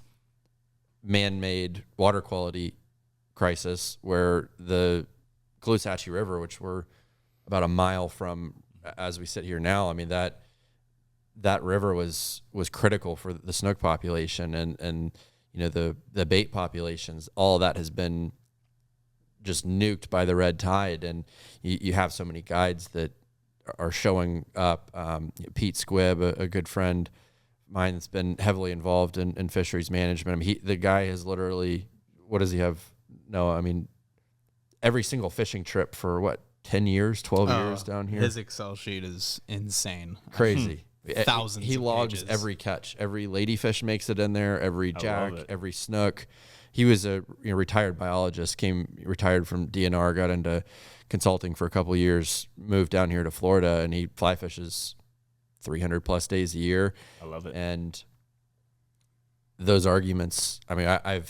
man-made water quality crisis where the Caloosahatchee River, which we're about a mile from as we sit here now, I mean, that river was critical for the snook population and the bait populations. All of that has been just nuked by the red tide, and you have so many guides that are showing up. Pete Squibb, a good friend of mine that's been heavily involved in fisheries management. I mean, the guy has literally, what does he have? No, I mean, every single fishing trip for 10 years, 12 years down here. His Excel sheet is insane. Crazy. Thousands He of logs pages. every catch. Every ladyfish makes it in there. Every jack, every snook. He was a retired biologist. Retired from DNR, got into consulting for a couple of years. Moved down here to Florida, and he fly fishes 300 plus days a year. I love it. And those arguments. I mean,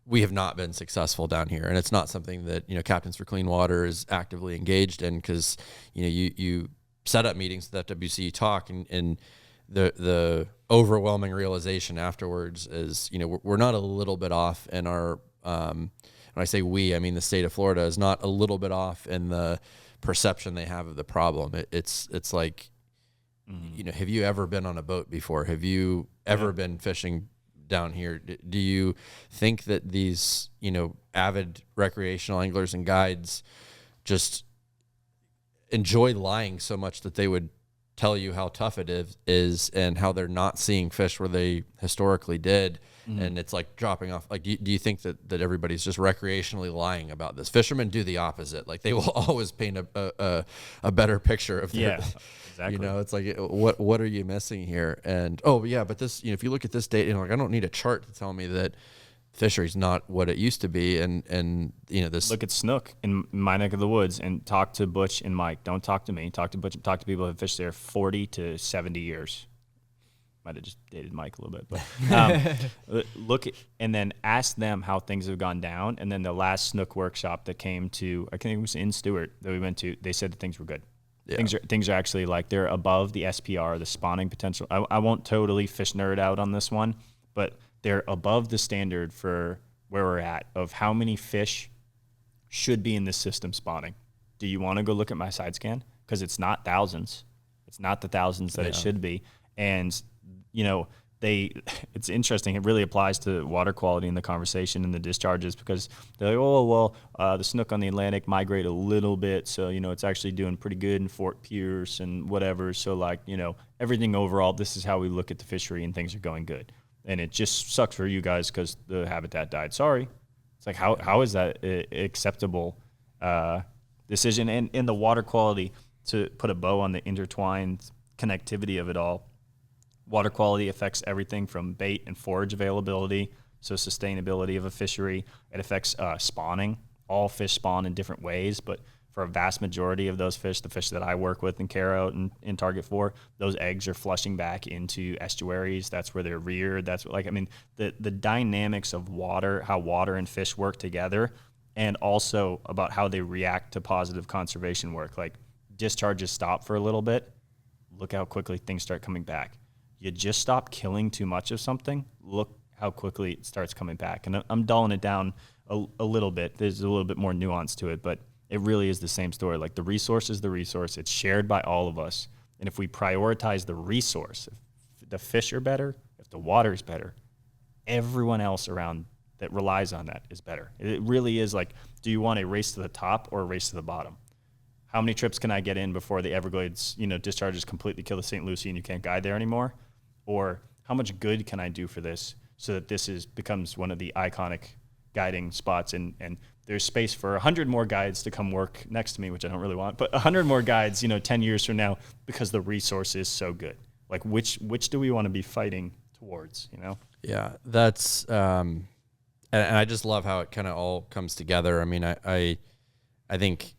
we have not been successful down here, and it's not something that Captains for Clean Water is actively engaged in, because you set up meetings with FWC, talk, and the overwhelming realization afterwards is, we're not a little bit off in our, when I say we, I mean the state of Florida is not a little bit off in the perception they have of the problem. It's like, have you ever been on a boat before? Have you ever been fishing down here? Do you think that these, avid recreational anglers and guides just enjoy lying so much that they would tell you how tough it is and how they're not seeing fish where they historically did? And it's like dropping off. Like, do you think that everybody's just recreationally lying about this? Fishermen do the opposite. Like, they will always paint a better picture of their, exactly. It's like, what are you missing here? And but this, if you look at this data, like, I don't need a chart to tell me that fishery's not what it used to be. And this. Look at snook in my neck of the woods and talk to Butch and Mike. Don't talk to me. Talk to Butch. Talk to people who have fished there 40 to 70 years. Might have just dated Mike a little bit, but look at, and then ask them how things have gone down. And then the last snook workshop that came to, I think it was in Stuart that we went to, they said that things were good. Yeah. Things are actually like they're above the SPR, the spawning potential. I won't totally fish nerd out on this one, but they're above the standard for where we're at of how many fish should be in this system spawning. Do you want to go look at my side scan? Because it's not thousands. It's not the thousands that it should be. And, it's interesting. It really applies to water quality in the conversation and the discharges, because they're like, the snook on the Atlantic migrate a little bit. So, it's actually doing pretty good in Fort Pierce and whatever. So, everything overall, this is how we look at the fishery and things are going good. And it just sucks for you guys because the habitat died. Sorry. It's like, how is that acceptable decision? And in the water quality, to put a bow on the intertwined connectivity of it all, water quality affects everything from bait and forage availability, so sustainability of a fishery. It affects spawning. All fish spawn in different ways, but for a vast majority of those fish, the fish that I work with and care out and target for, those eggs are flushing back into estuaries. That's where they're reared. The dynamics of water, how water and fish work together, and also about how they react to positive conservation work. Like, discharges stop for a little bit. Look how quickly things start coming back. You just stop killing too much of something. Look how quickly it starts coming back. And I'm dulling it down a little bit. There's a little bit more nuance to it, but it really is the same story. Like, the resource is the resource. It's shared by all of us. And if we prioritize the resource, if the fish are better, if the water is better, everyone else around that relies on that is better. It really is like, do you want a race to the top or a race to the bottom? How many trips can I get in before the Everglades, discharges completely kill the St. Lucie and you can't guide there anymore? Or how much good can I do for this so that becomes one of the iconic guiding spots, and there's space for 100 more guides to come work next to me, which I don't really want, but 100 more guides, 10 years from now, because the resource is so good. Like which do we want to be fighting towards, Yeah, that's and I just love how it kind of all comes together. I mean, I think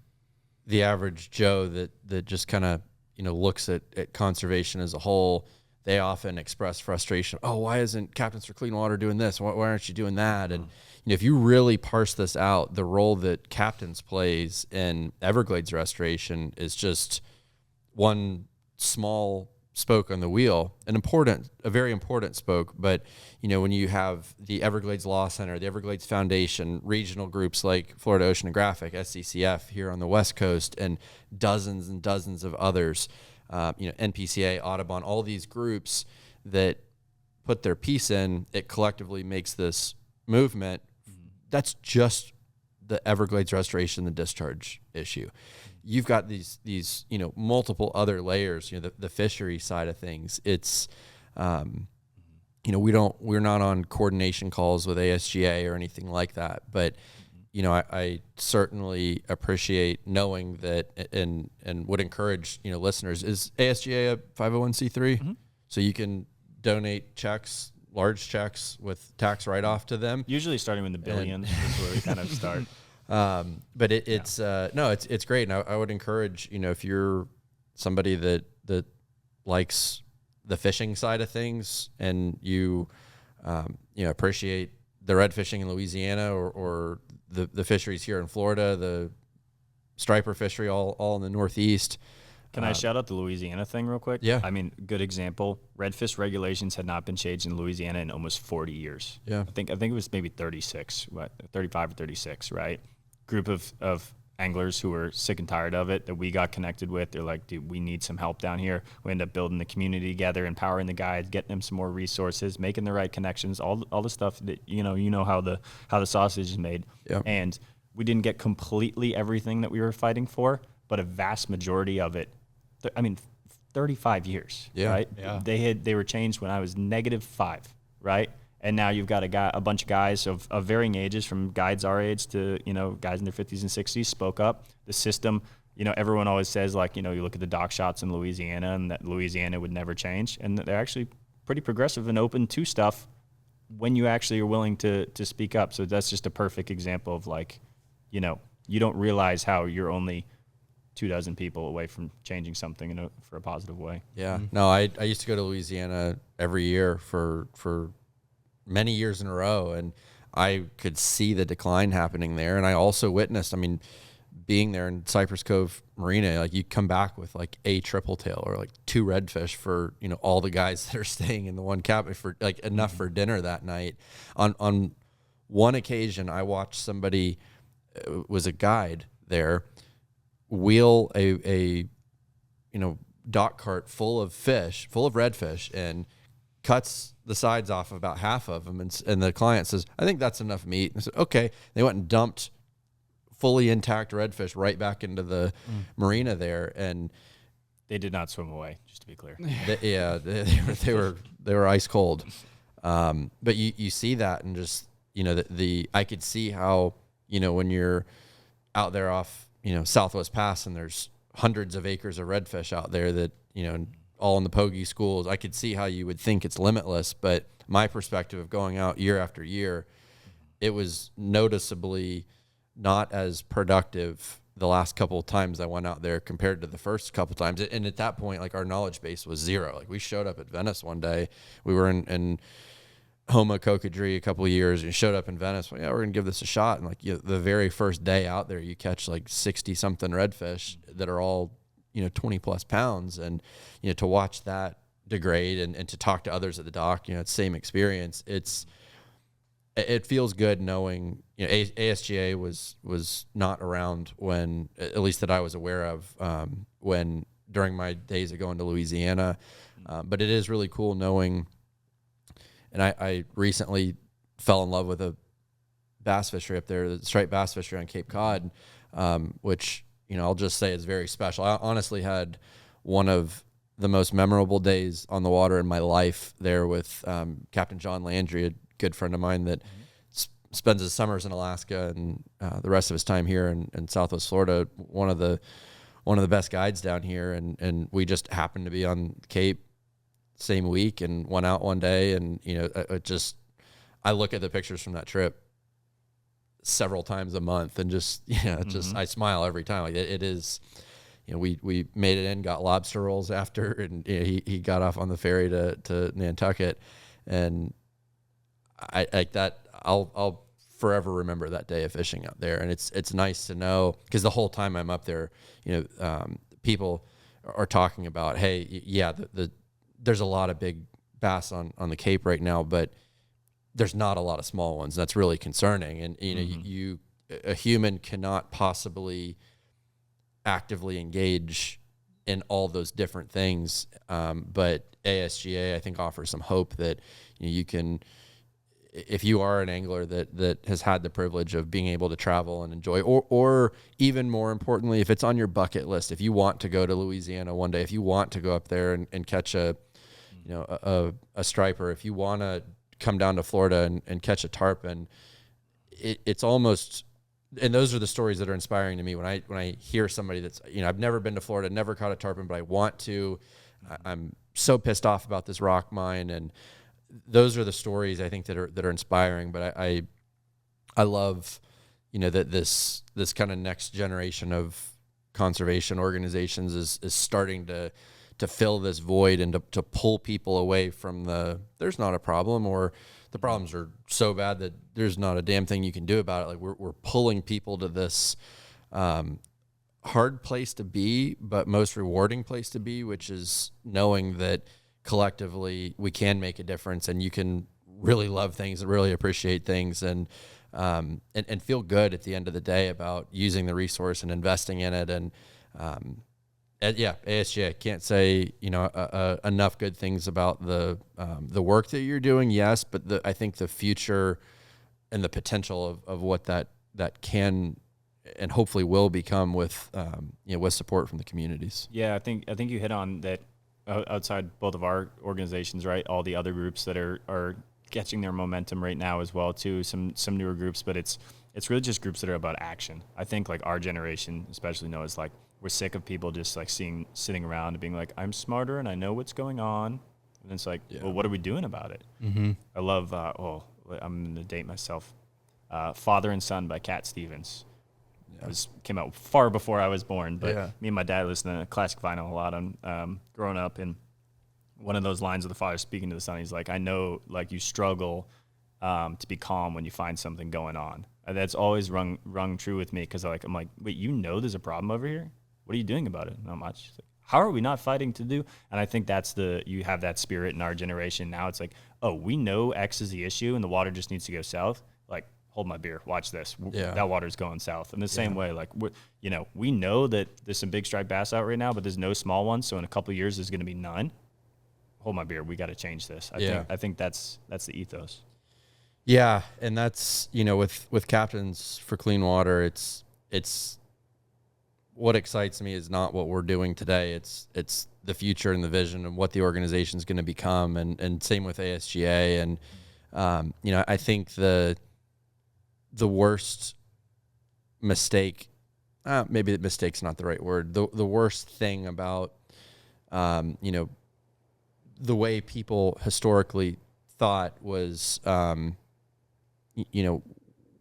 the average Joe that just kind of looks at conservation as a whole, they often express frustration. Oh, why isn't Captains for Clean Water doing this? Why aren't you doing that? And if you really parse this out, the role that Captains plays in Everglades restoration is just one small spoke on the wheel, a very important spoke. But when you have the Everglades Law Center, the Everglades Foundation, regional groups like Florida Oceanographic, SCCF here on the West Coast, and dozens and dozens of others, NPCA, Audubon, all these groups that put their piece in, it collectively makes this movement. That's just the Everglades restoration, the discharge issue. You've got these multiple other layers, the fishery side of things. It's, we're not on coordination calls with ASGA or anything like that, but I certainly appreciate knowing that, and would encourage, listeners, is ASGA a 501c3? Mm-hmm. So you can donate checks, large checks with tax write-off to them. Usually starting with the billions is where we kind of start. But it's great. And I would encourage, if you're somebody that likes the fishing side of things, and you appreciate the red fishing in Louisiana or the fisheries here in Florida, the striper fishery all in the Northeast. Can I shout out the Louisiana thing real quick? Yeah. I mean, good example. Redfish regulations had not been changed in Louisiana in almost 40 years. Yeah. I think it was maybe 35 or 36, right? Group of anglers who were sick and tired of it that we got connected with. They're like, dude, we need some help down here. We end up building the community together, empowering the guides, getting them some more resources, making the right connections, all the stuff that how the sausage is made. Yeah. And we didn't get completely everything that we were fighting for, but a vast majority of it. 35 years, yeah, right? Yeah. They were changed when I was -5, right? And now you've got a bunch of guys of varying ages, from guides our age to, guys in their 50s and 60s, spoke up. The system, everyone always says, like, you look at the dock shots in Louisiana and that Louisiana would never change. And they're actually pretty progressive and open to stuff when you actually are willing to speak up. So that's just a perfect example of, like, you don't realize how you're only 24 people away from changing something for a positive way. Yeah. No, I used to go to Louisiana every year for many years in a row, and I could see the decline happening there. And I also witnessed, being there in Cypress Cove Marina, like, you come back with like a triple tail or like 2 redfish for, all the guys that are staying in the one cabin, for like enough for dinner that night. On one occasion, I watched somebody, was a guide there, wheel a dock cart full of redfish, and cuts the sides off about half of them, and the client says, I think that's enough meat. And I said, okay. They went and dumped fully intact redfish right back into the marina there, and they did not swim away, just to be clear. They were ice cold. But you see that, and just I could see how when you're out there off Southwest Pass, and there's hundreds of acres of redfish out there that all in the pogie schools, I could see how you would think it's limitless. But my perspective of going out year after year, it was noticeably not as productive the last couple of times I went out there compared to the first couple of times. And at that point, like, our knowledge base was zero. Like, we showed up at Venice one day. We were in Homa Cocodrie a couple of years, and showed up in Venice. Well, yeah, we're going to give this a shot. And like, the very first day out there, you catch like 60 something redfish that are all, 20 plus pounds. And, to watch that degrade and to talk to others at the dock, it's same experience. It feels good knowing, ASGA was not around when, at least that I was aware of, when during my days of going to Louisiana. But it is really cool knowing, and I recently fell in love with a bass fishery up there, the striped bass fishery on Cape Cod, which, I'll just say is very special. I honestly had one of the most memorable days on the water in my life there with Captain John Landry, a good friend of mine that spends his summers in Alaska and the rest of his time here in Southwest Florida. One of the best guides down here, and we just happened to be on Cape same week and went out one day, and I look at the pictures from that trip several times a month, and I smile every time. Like it is, we made it in, got lobster rolls after, and he got off on the ferry to Nantucket, and I like that. I'll forever remember that day of fishing out there, and it's nice to know, because the whole time I'm up there, people are talking about, hey, yeah, there's a lot of big bass on the Cape right now, but there's not a lot of small ones. That's really concerning. And a human cannot possibly actively engage in all those different things. But ASGA, I think, offers some hope that you can, if you are an angler that has had the privilege of being able to travel and enjoy, or even more importantly, if it's on your bucket list, if you want to go to Louisiana one day, if you want to go up there and catch a striper, if you want to come down to Florida and catch a tarpon, it's almost, and those are the stories that are inspiring to me when I hear somebody that's, I've never been to Florida, never caught a tarpon, but I want to. I'm so pissed off about this rock mine, and those are the stories I think that are inspiring. But I love, that this kind of next generation of conservation organizations is starting to fill this void and to pull people away from there's not a problem, or the problems are so bad that there's not a damn thing you can do about it. Like we're pulling people to this hard place to be, but most rewarding place to be, which is knowing that collectively we can make a difference, and you can really love things and really appreciate things, and feel good at the end of the day about using the resource and investing in it. And ASGA, I can't say enough good things about the work that you're doing. Yes, but I think the future and the potential of what that can and hopefully will become with support from the communities. Yeah, I think you hit on that. Outside both of our organizations, right? All the other groups that are catching their momentum right now as well too. Some newer groups, but it's really just groups that are about action. I think like our generation, especially, knows like we're sick of people just like sitting around and being like, I'm smarter and I know what's going on, and it's like, well, what are we doing about it? Mm-hmm. I love. I'm gonna date myself. Father and Son by Cat Stevens. Came out far before I was born, but me and my dad listened to classic vinyl a lot on growing up, and one of those lines of the father speaking to the son, he's like, I know like you struggle to be calm when you find something going on. And that's always rung true with me, because I'm like, wait, there's a problem over here? What are you doing about it? Not much. Like, how are we not fighting to do? And I think you have that spirit in our generation now. It's like, oh, we know X is the issue and the water just needs to go south. Like, hold my beer, watch this. That water's going south. In the same way, like, we know that there's some big striped bass out right now, but there's no small ones. So in a couple of years, there's going to be none. Hold my beer. We got to change this. I think that's the ethos. Yeah. And that's, with Captains for Clean Water, it's what excites me is not what we're doing today. It's the future and the vision and what the organization is going to become. And same with ASGA. And, I think the worst mistake, maybe the mistake's not the right word. The worst thing about, the way people historically thought was,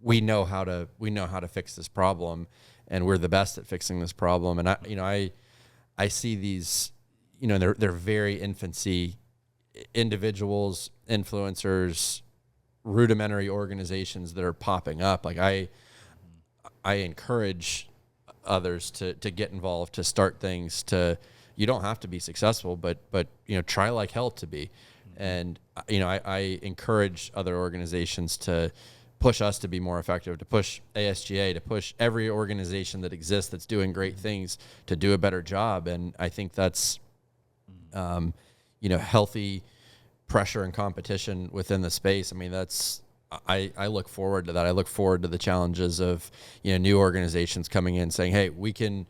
we know how to fix this problem, and we're the best at fixing this problem. And I see these, they're very infancy individuals, influencers, rudimentary organizations that are popping up. Like I encourage others to get involved, to start things, you don't have to be successful, but try like hell to be. And I encourage other organizations to push us to be more effective, to push ASGA, to push every organization that exists that's doing great things to do a better job. And I think that's healthy pressure and competition within the space. I mean, that's I look forward to that. I look forward to the challenges of, new organizations coming in saying, hey, we can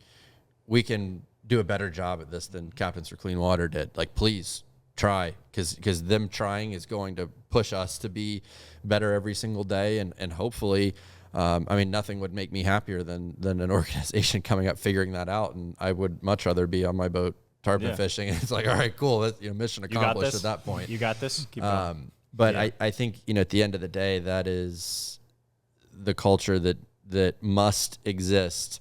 do a better job at this than Captains for Clean Water did. Like, please try, because them trying is going to push us to be better every single day. And hopefully, nothing would make me happier than an organization coming up, figuring that out. And I would much rather be on my boat tarpon fishing. It's like, all right, cool. That's, mission accomplished at that point. You got this. Keep going. But I think, at the end of the day, that is the culture that must exist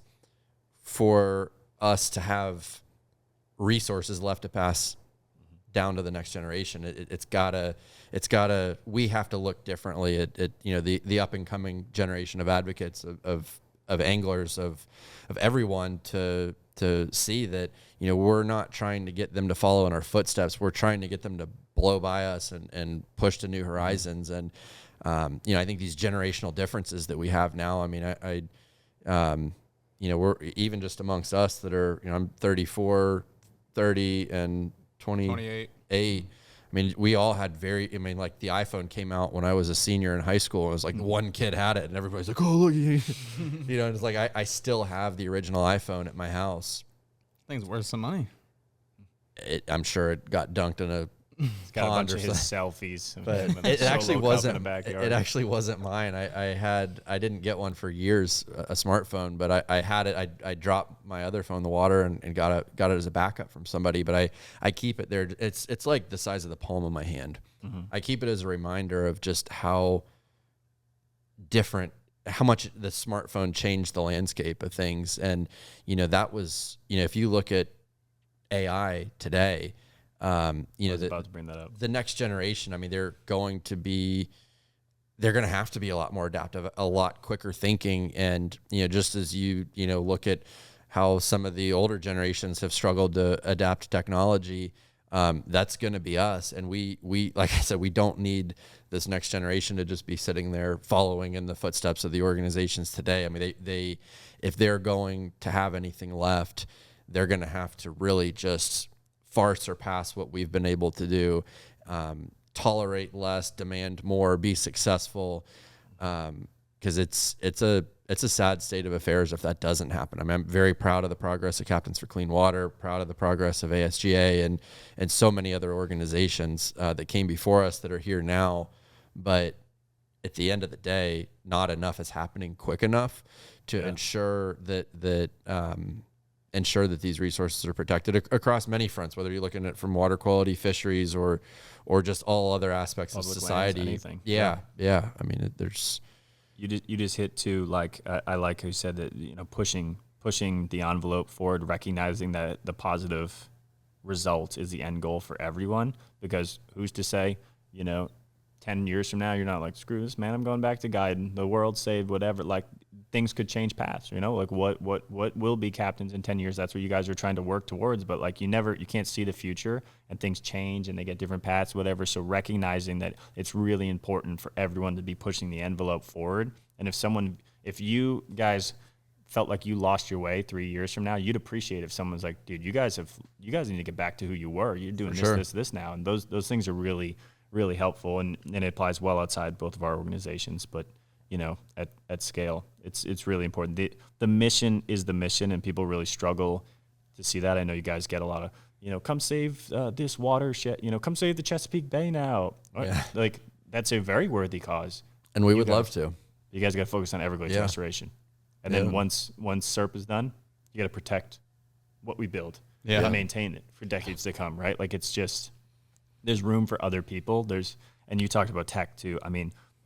for us to have resources left to pass down to the next generation. It's gotta, we have to look differently at the up and coming generation of advocates, of anglers, of everyone to see that, we're not trying to get them to follow in our footsteps. We're trying to get them to blow by us and push to new horizons. And, I think these generational differences that we have now, we're even just amongst us that are, I'm 34, 30 and 28. We all had like the iPhone came out when I was a senior in high school. And it was like one kid had it and everybody's like, oh, look, and it's like, I still have the original iPhone at my house. Thing's worth some money. I'm sure it got dunked in a It's got a bunch of his selfies. But it actually wasn't. It actually wasn't mine. I didn't get one for years, a smartphone, but I had it. I dropped my other phone in the water and got it as a backup from somebody. But I keep it there. It's like the size of the palm of my hand. Mm-hmm. I keep it as a reminder of just how much the smartphone changed the landscape of things. And that was, if you look at AI today. I was about to bring that up. The next generation, they're going to have to be a lot more adaptive, a lot quicker thinking. And, just as you look at how some of the older generations have struggled to adapt technology, that's going to be us. And we, like I said, we don't need this next generation to just be sitting there following in the footsteps of the organizations today. They if they're going to have anything left, they're going to have to really just far surpass what we've been able to do, tolerate less, demand more, be successful, because it's a sad state of affairs if that doesn't happen. I'm very proud of the progress of Captains for Clean Water, proud of the progress of ASGA and so many other organizations that came before us that are here now. But at the end of the day, not enough is happening quick enough to ensure that these resources are protected across many fronts, whether you're looking at it from water quality, fisheries, or just all other aspects Public of society. Lands, anything. Yeah. There's you just hit to like I like how you said that pushing the envelope forward, recognizing that the positive result is the end goal for everyone. Because who's to say 10 years from now you're not like, screw this, man, I'm going back to guiding, the world saved, whatever. Like, things could change paths, like what will be Captains in 10 years? That's what you guys are trying to work towards. But like, you can't see the future, and things change and they get different paths, whatever. So recognizing that it's really important for everyone to be pushing the envelope forward. And if you guys felt like you lost your way 3 years from now, you'd appreciate if someone's like, dude, you guys need to get back to who you were. You're doing this now. And those things are really, really helpful. And it applies well outside both of our organizations, but at scale, it's really important. The mission is the mission, and people really struggle to see that. I know you guys get a lot of, come save this watershed, come save the Chesapeake Bay now. Yeah. Like, that's a very worthy cause. And we would love to. You guys got to focus on Everglades restoration. And then once SERP is done, you got to protect what we build and maintain it for decades to come, right? Like, it's just, there's room for other people. And you talked about tech too.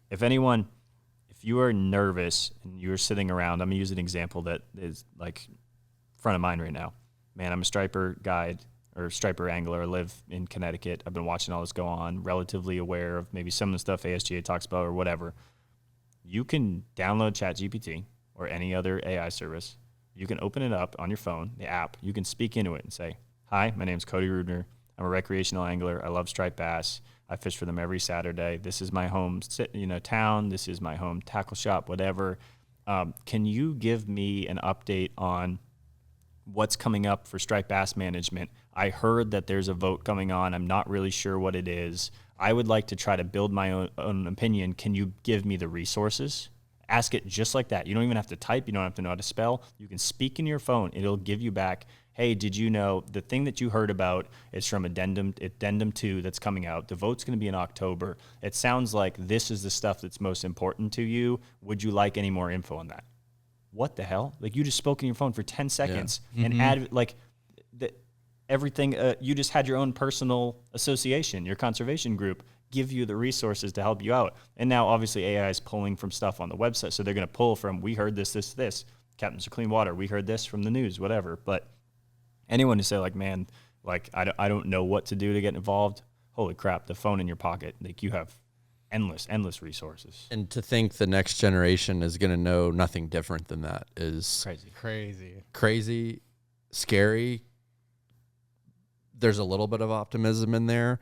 If you are nervous and you're sitting around, I'm going to use an example that is like front of mind right now. Man, I'm a striper guide or striper angler. I live in Connecticut. I've been watching all this go on, relatively aware of maybe some of the stuff ASGA talks about or whatever. You can download ChatGPT or any other AI service. You can open it up on your phone, the app. You can speak into it and say, hi, my name's Cody Rubner. I'm a recreational angler. I love striped bass. I fish for them every Saturday. This is my home, town. This is my home tackle shop, whatever. Can you give me an update on what's coming up for striped bass management I heard that there's a vote coming on. I'm not really sure what it is. I would like to try to build my own opinion. Can you give me the resources? Ask it just like that. You don't even have to type. You don't have to know how to spell. You can speak in your phone. It'll give you back, hey, did you know the thing that you heard about is from addendum 2 that's coming out. The vote's going to be in October. It sounds like this is the stuff that's most important to you. Would you like any more info on that? What the hell? Like, you just spoke in your phone for 10 seconds and add like everything. You just had your own personal association, your conservation group, give you the resources to help you out. And now obviously AI is pulling from stuff on the website. So they're going to pull from, we heard this, Captains of Clean Water. We heard this from the news, whatever. But anyone who say like, man, like I don't know what to do to get involved. Holy crap, the phone in your pocket. Like, you have endless resources. And to think the next generation is going to know nothing different than that is crazy, scary. There's a little bit of optimism in there,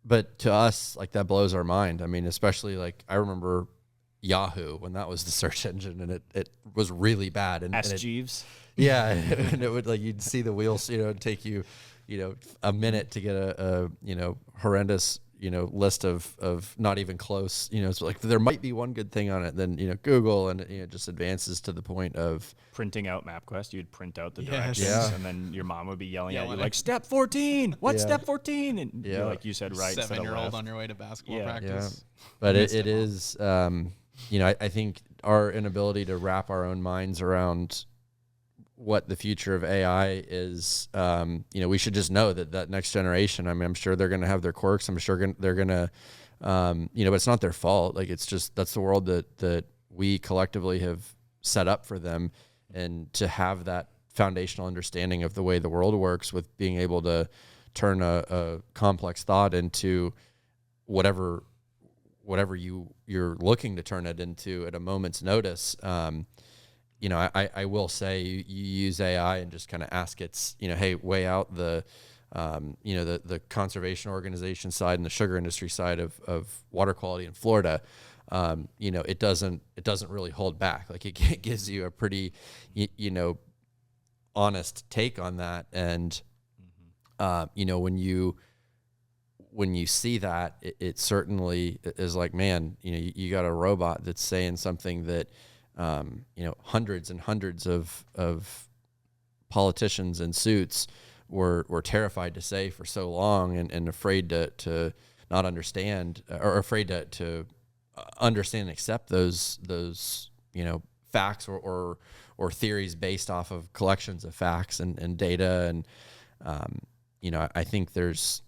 but to us, like, that blows our mind. I mean, especially like, I remember Yahoo when that was the search engine, and it was really bad. And Ask Jeeves. Yeah, and it would, like, you'd see the wheels, it'd take you, a minute to get a horrendous, list of not even close, it's like there might be one good thing on it. Then, Google, and it just advances to the point of printing out MapQuest. You'd print out the Yes. directions, Yeah. and then your mom would be yelling at you like, step 14, what's Yeah. step 14? And Yeah. like you said, right, instead of 7-year-old left. on your way to basketball Yeah. practice. But Missed it it all. is, I think our inability to wrap our own minds around what the future of AI is, we should just know that next generation, I mean, I'm sure they're going to have their quirks. I'm sure they're going to, but it's not their fault. Like, it's just, that's the world that we collectively have set up for them. And to have that foundational understanding of the way the world works, with being able to turn a complex thought into whatever you're looking to turn it into at a moment's notice. I will say you use AI and just kind of ask it, hey, weigh out the conservation organization side and the sugar industry side of water quality in Florida. It doesn't really hold back. Like, it gives you a pretty, honest take on that. And, when you see that, it certainly is like, man, you got a robot that's saying something that, hundreds and hundreds of politicians in suits were terrified to say for so long, and afraid to not understand, or afraid to understand and accept those facts or theories based off of collections of facts and data. And I think there's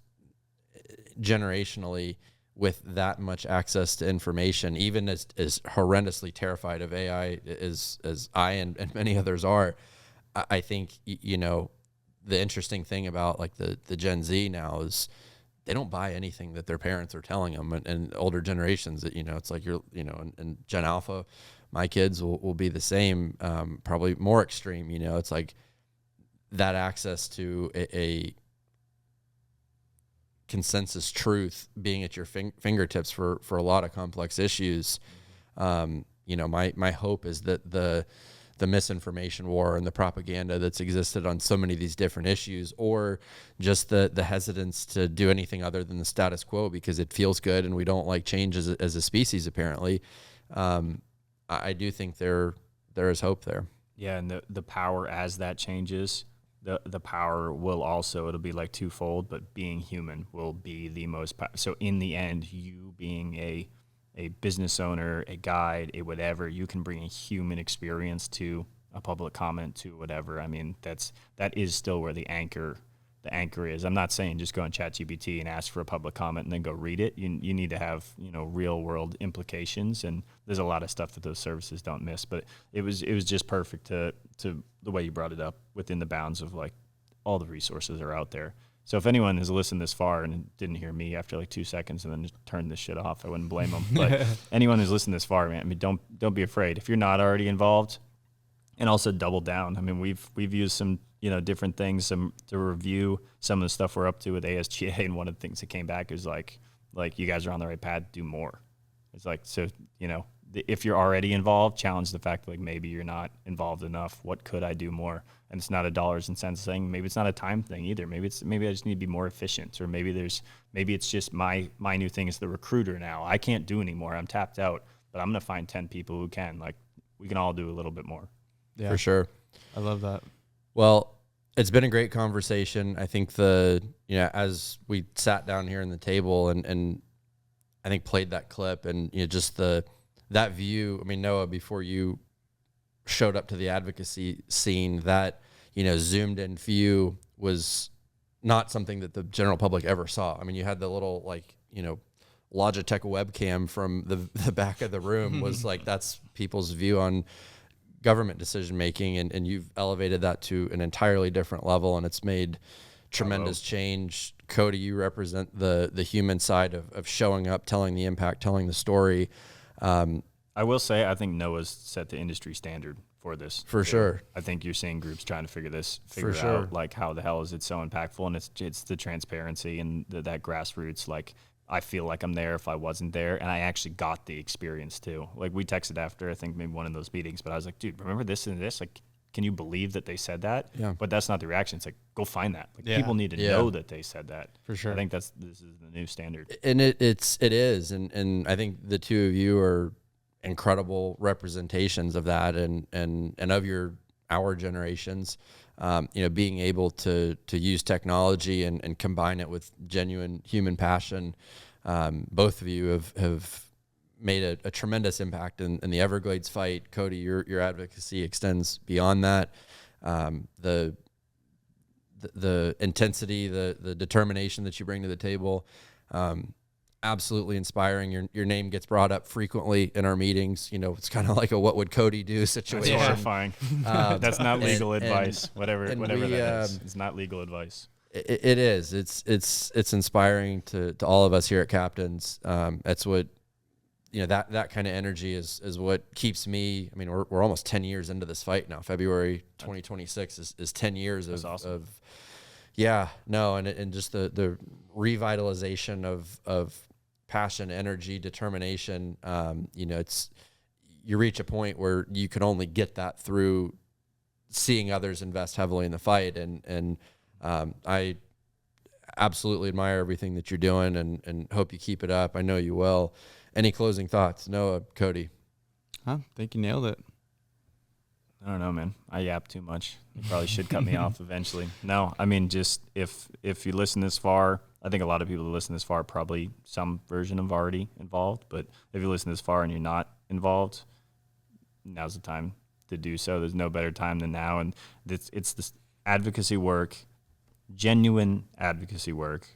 generationally, with that much access to information, even as horrendously terrified of AI as I and many others are, I think, the interesting thing about like the Gen Z now is they don't buy anything that their parents are telling them, and older generations that, it's like and Gen Alpha, my kids will be the same, probably more extreme. It's like that access to a consensus truth being at your fingertips for a lot of complex issues. My hope is that the misinformation war and the propaganda that's existed on so many of these different issues, or just the hesitance to do anything other than the status quo because it feels good and we don't like change as a species, apparently. I do think there is hope there. Yeah, and the power, as that changes, the power will also, it'll be like twofold, but being human will be the most so in the end, you being a business owner, a guide, a whatever, you can bring a human experience to a public comment, to whatever. I mean, that is still where the anchor is. I'm not saying just go on ChatGPT and ask for a public comment and then go read it. You need to have, real world implications, and there's a lot of stuff that those services don't miss. But it was just perfect to the way you brought it up, within the bounds of like all the resources are out there. So if anyone has listened this far and didn't hear me after like 2 seconds and then just turned this shit off, I wouldn't blame them. But anyone who's listened this far, man, I mean, don't be afraid. If you're not already involved, and also double down. I mean, we've used some, different things to review some of the stuff we're up to with ASGA. And one of the things that came back is like you guys are on the right path, do more. It's like, so, if you're already involved, challenge the fact that like maybe you're not involved enough. What could I do more? And it's not a dollars and cents thing. Maybe it's not a time thing either. Maybe I just need to be more efficient, or maybe it's just my new thing is the recruiter now. I can't do anymore. I'm tapped out, but I'm gonna find 10 people who can. Like we can all do a little bit more. Yeah, For sure. I love that. Well, it's been a great conversation. I think as we sat down here in the table and I think played that clip and just that view. I mean, Noah, before you showed up to the advocacy scene, that zoomed in view was not something that the general public ever saw. I mean, you had the little Logitech webcam from the back of the room was like that's people's view on government decision making, and you've elevated that to an entirely different level, and it's made tremendous change. Cody, you represent the human side of showing up, telling the impact, telling the story. I will say I think Noah's set the industry standard for this. For sure. I think you're seeing groups trying to figure For sure. out like how the hell is it so impactful, and it's the transparency and that grassroots. Like I feel like I'm there if I wasn't there, and I actually got the experience too. Like we texted after I think maybe one of those meetings, but I was like, dude, remember this and this? Like, can you believe that they said that? Yeah. But that's not the reaction. It's like go find that. Like Yeah. people need to know that they said that. For sure. I think this is the new standard. And it is, and I think the two of you are incredible representations of that, and of our generations. Being able to use technology and combine it with genuine human passion. Both of you have made a tremendous impact in the Everglades fight. Cody, your advocacy extends beyond that. The intensity, the determination that you bring to the table, absolutely inspiring. Your name gets brought up frequently in our meetings. It's kind of like a "what would Cody do" situation. That's horrifying. That's not legal advice. Whatever that is. It's not legal advice. It is. It's inspiring to all of us here at Captain's. That's what that kind of energy is what keeps me. I mean, we're almost 10 years into this fight now. February 2026 is 10 years That's awesome. And just the revitalization of passion, energy, determination. You reach a point where you can only get that through seeing others invest heavily in the fight, and I absolutely admire everything that you're doing and hope you keep it up. I know you will. Any closing thoughts? Noah, Cody? I think you nailed it. I don't know, man. I yap too much. You probably should cut me off eventually. No, I mean, just if you listen this far, I think a lot of people who listen this far probably some version of already involved. But if you listen this far and you're not involved, now's the time to do so. There's no better time than now. And it's this advocacy work, genuine advocacy work,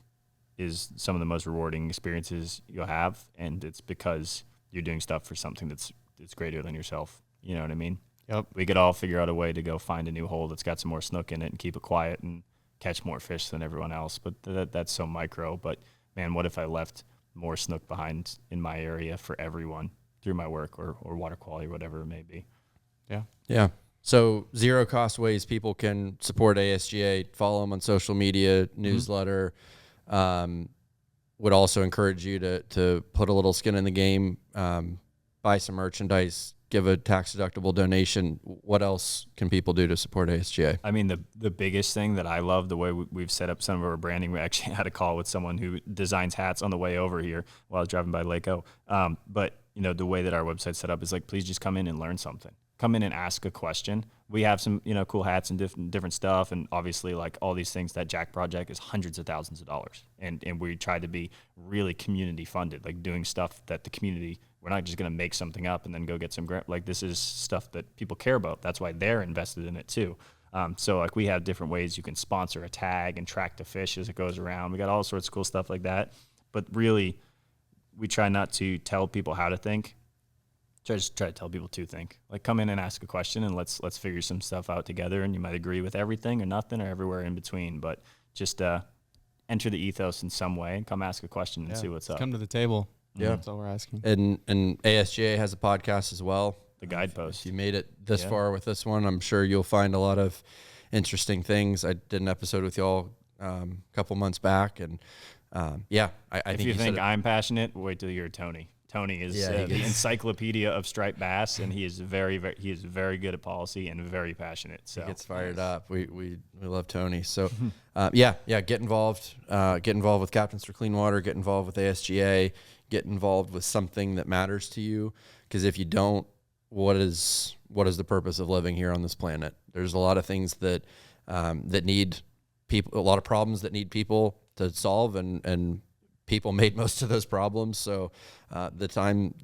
is some of the most rewarding experiences you'll have. And it's because you're doing stuff for something that's greater than yourself. You know what I mean? Yep. We could all figure out a way to go find a new hole that's got some more snook in it and keep it quiet and catch more fish than everyone else. But that's so micro. But, man, what if I left more snook behind in my area for everyone through my work or water quality or whatever it may be? Yeah. Yeah. So zero cost ways people can support ASGA. Follow them on social media, newsletter. Would also encourage you to put a little skin in the game, buy some merchandise, give a tax-deductible donation. What else can people do to support ASGA? I mean, the biggest thing that I love, the way we've set up some of our branding, we actually had a call with someone who designs hats on the way over here while I was driving by Lake O. But, the way that our website's set up is like, please just come in and learn something. Come in and ask a question. We have some, cool hats and different stuff. And obviously, like all these things, that Jack project is hundreds of thousands of dollars. And we try to be really community funded, like doing stuff that the community, we're not just going to make something up and then go get some grant. Like this is stuff that people care about. That's why they're invested in it too. So like we have different ways you can sponsor a tag and track the fish as it goes around. We got all sorts of cool stuff like that. But really, we try not to tell people how to think. Just try to tell people to think. Like come in and ask a question and let's figure some stuff out together. And you might agree with everything or nothing or everywhere in between. But just enter the ethos in some way and come ask a question and see what's up. Come to the table. Yeah. That's all we're asking. And ASGA has a podcast as well. The guidepost. If you made it this far with this one, I'm sure you'll find a lot of interesting things. I did an episode with y'all a couple months back, and I if think you think said I'm passionate, wait till you hear Tony. Tony is Yeah, the encyclopedia of striped bass, and he is very good at policy and very passionate. So He gets fired up. We love Tony. So, get involved. Get involved with Captains for Clean Water. Get involved with ASGA. Get involved with something that matters to you. Because if you don't, what is the purpose of living here on this planet? There's a lot of things that need people, a lot of problems that need people to solve, and people made most of those problems. So the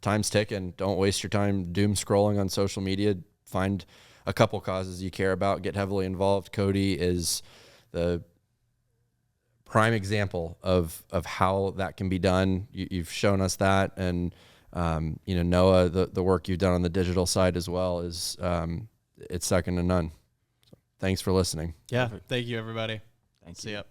time's ticking. Don't waste your time doom scrolling on social media. Find a couple causes you care about. Get heavily involved. Cody is the prime example of how that can be done. You've shown us that, and Noah, the work you've done on the digital side as well is it's second to none. So thanks for listening. Yeah. Thank you, everybody. thank you. See ya.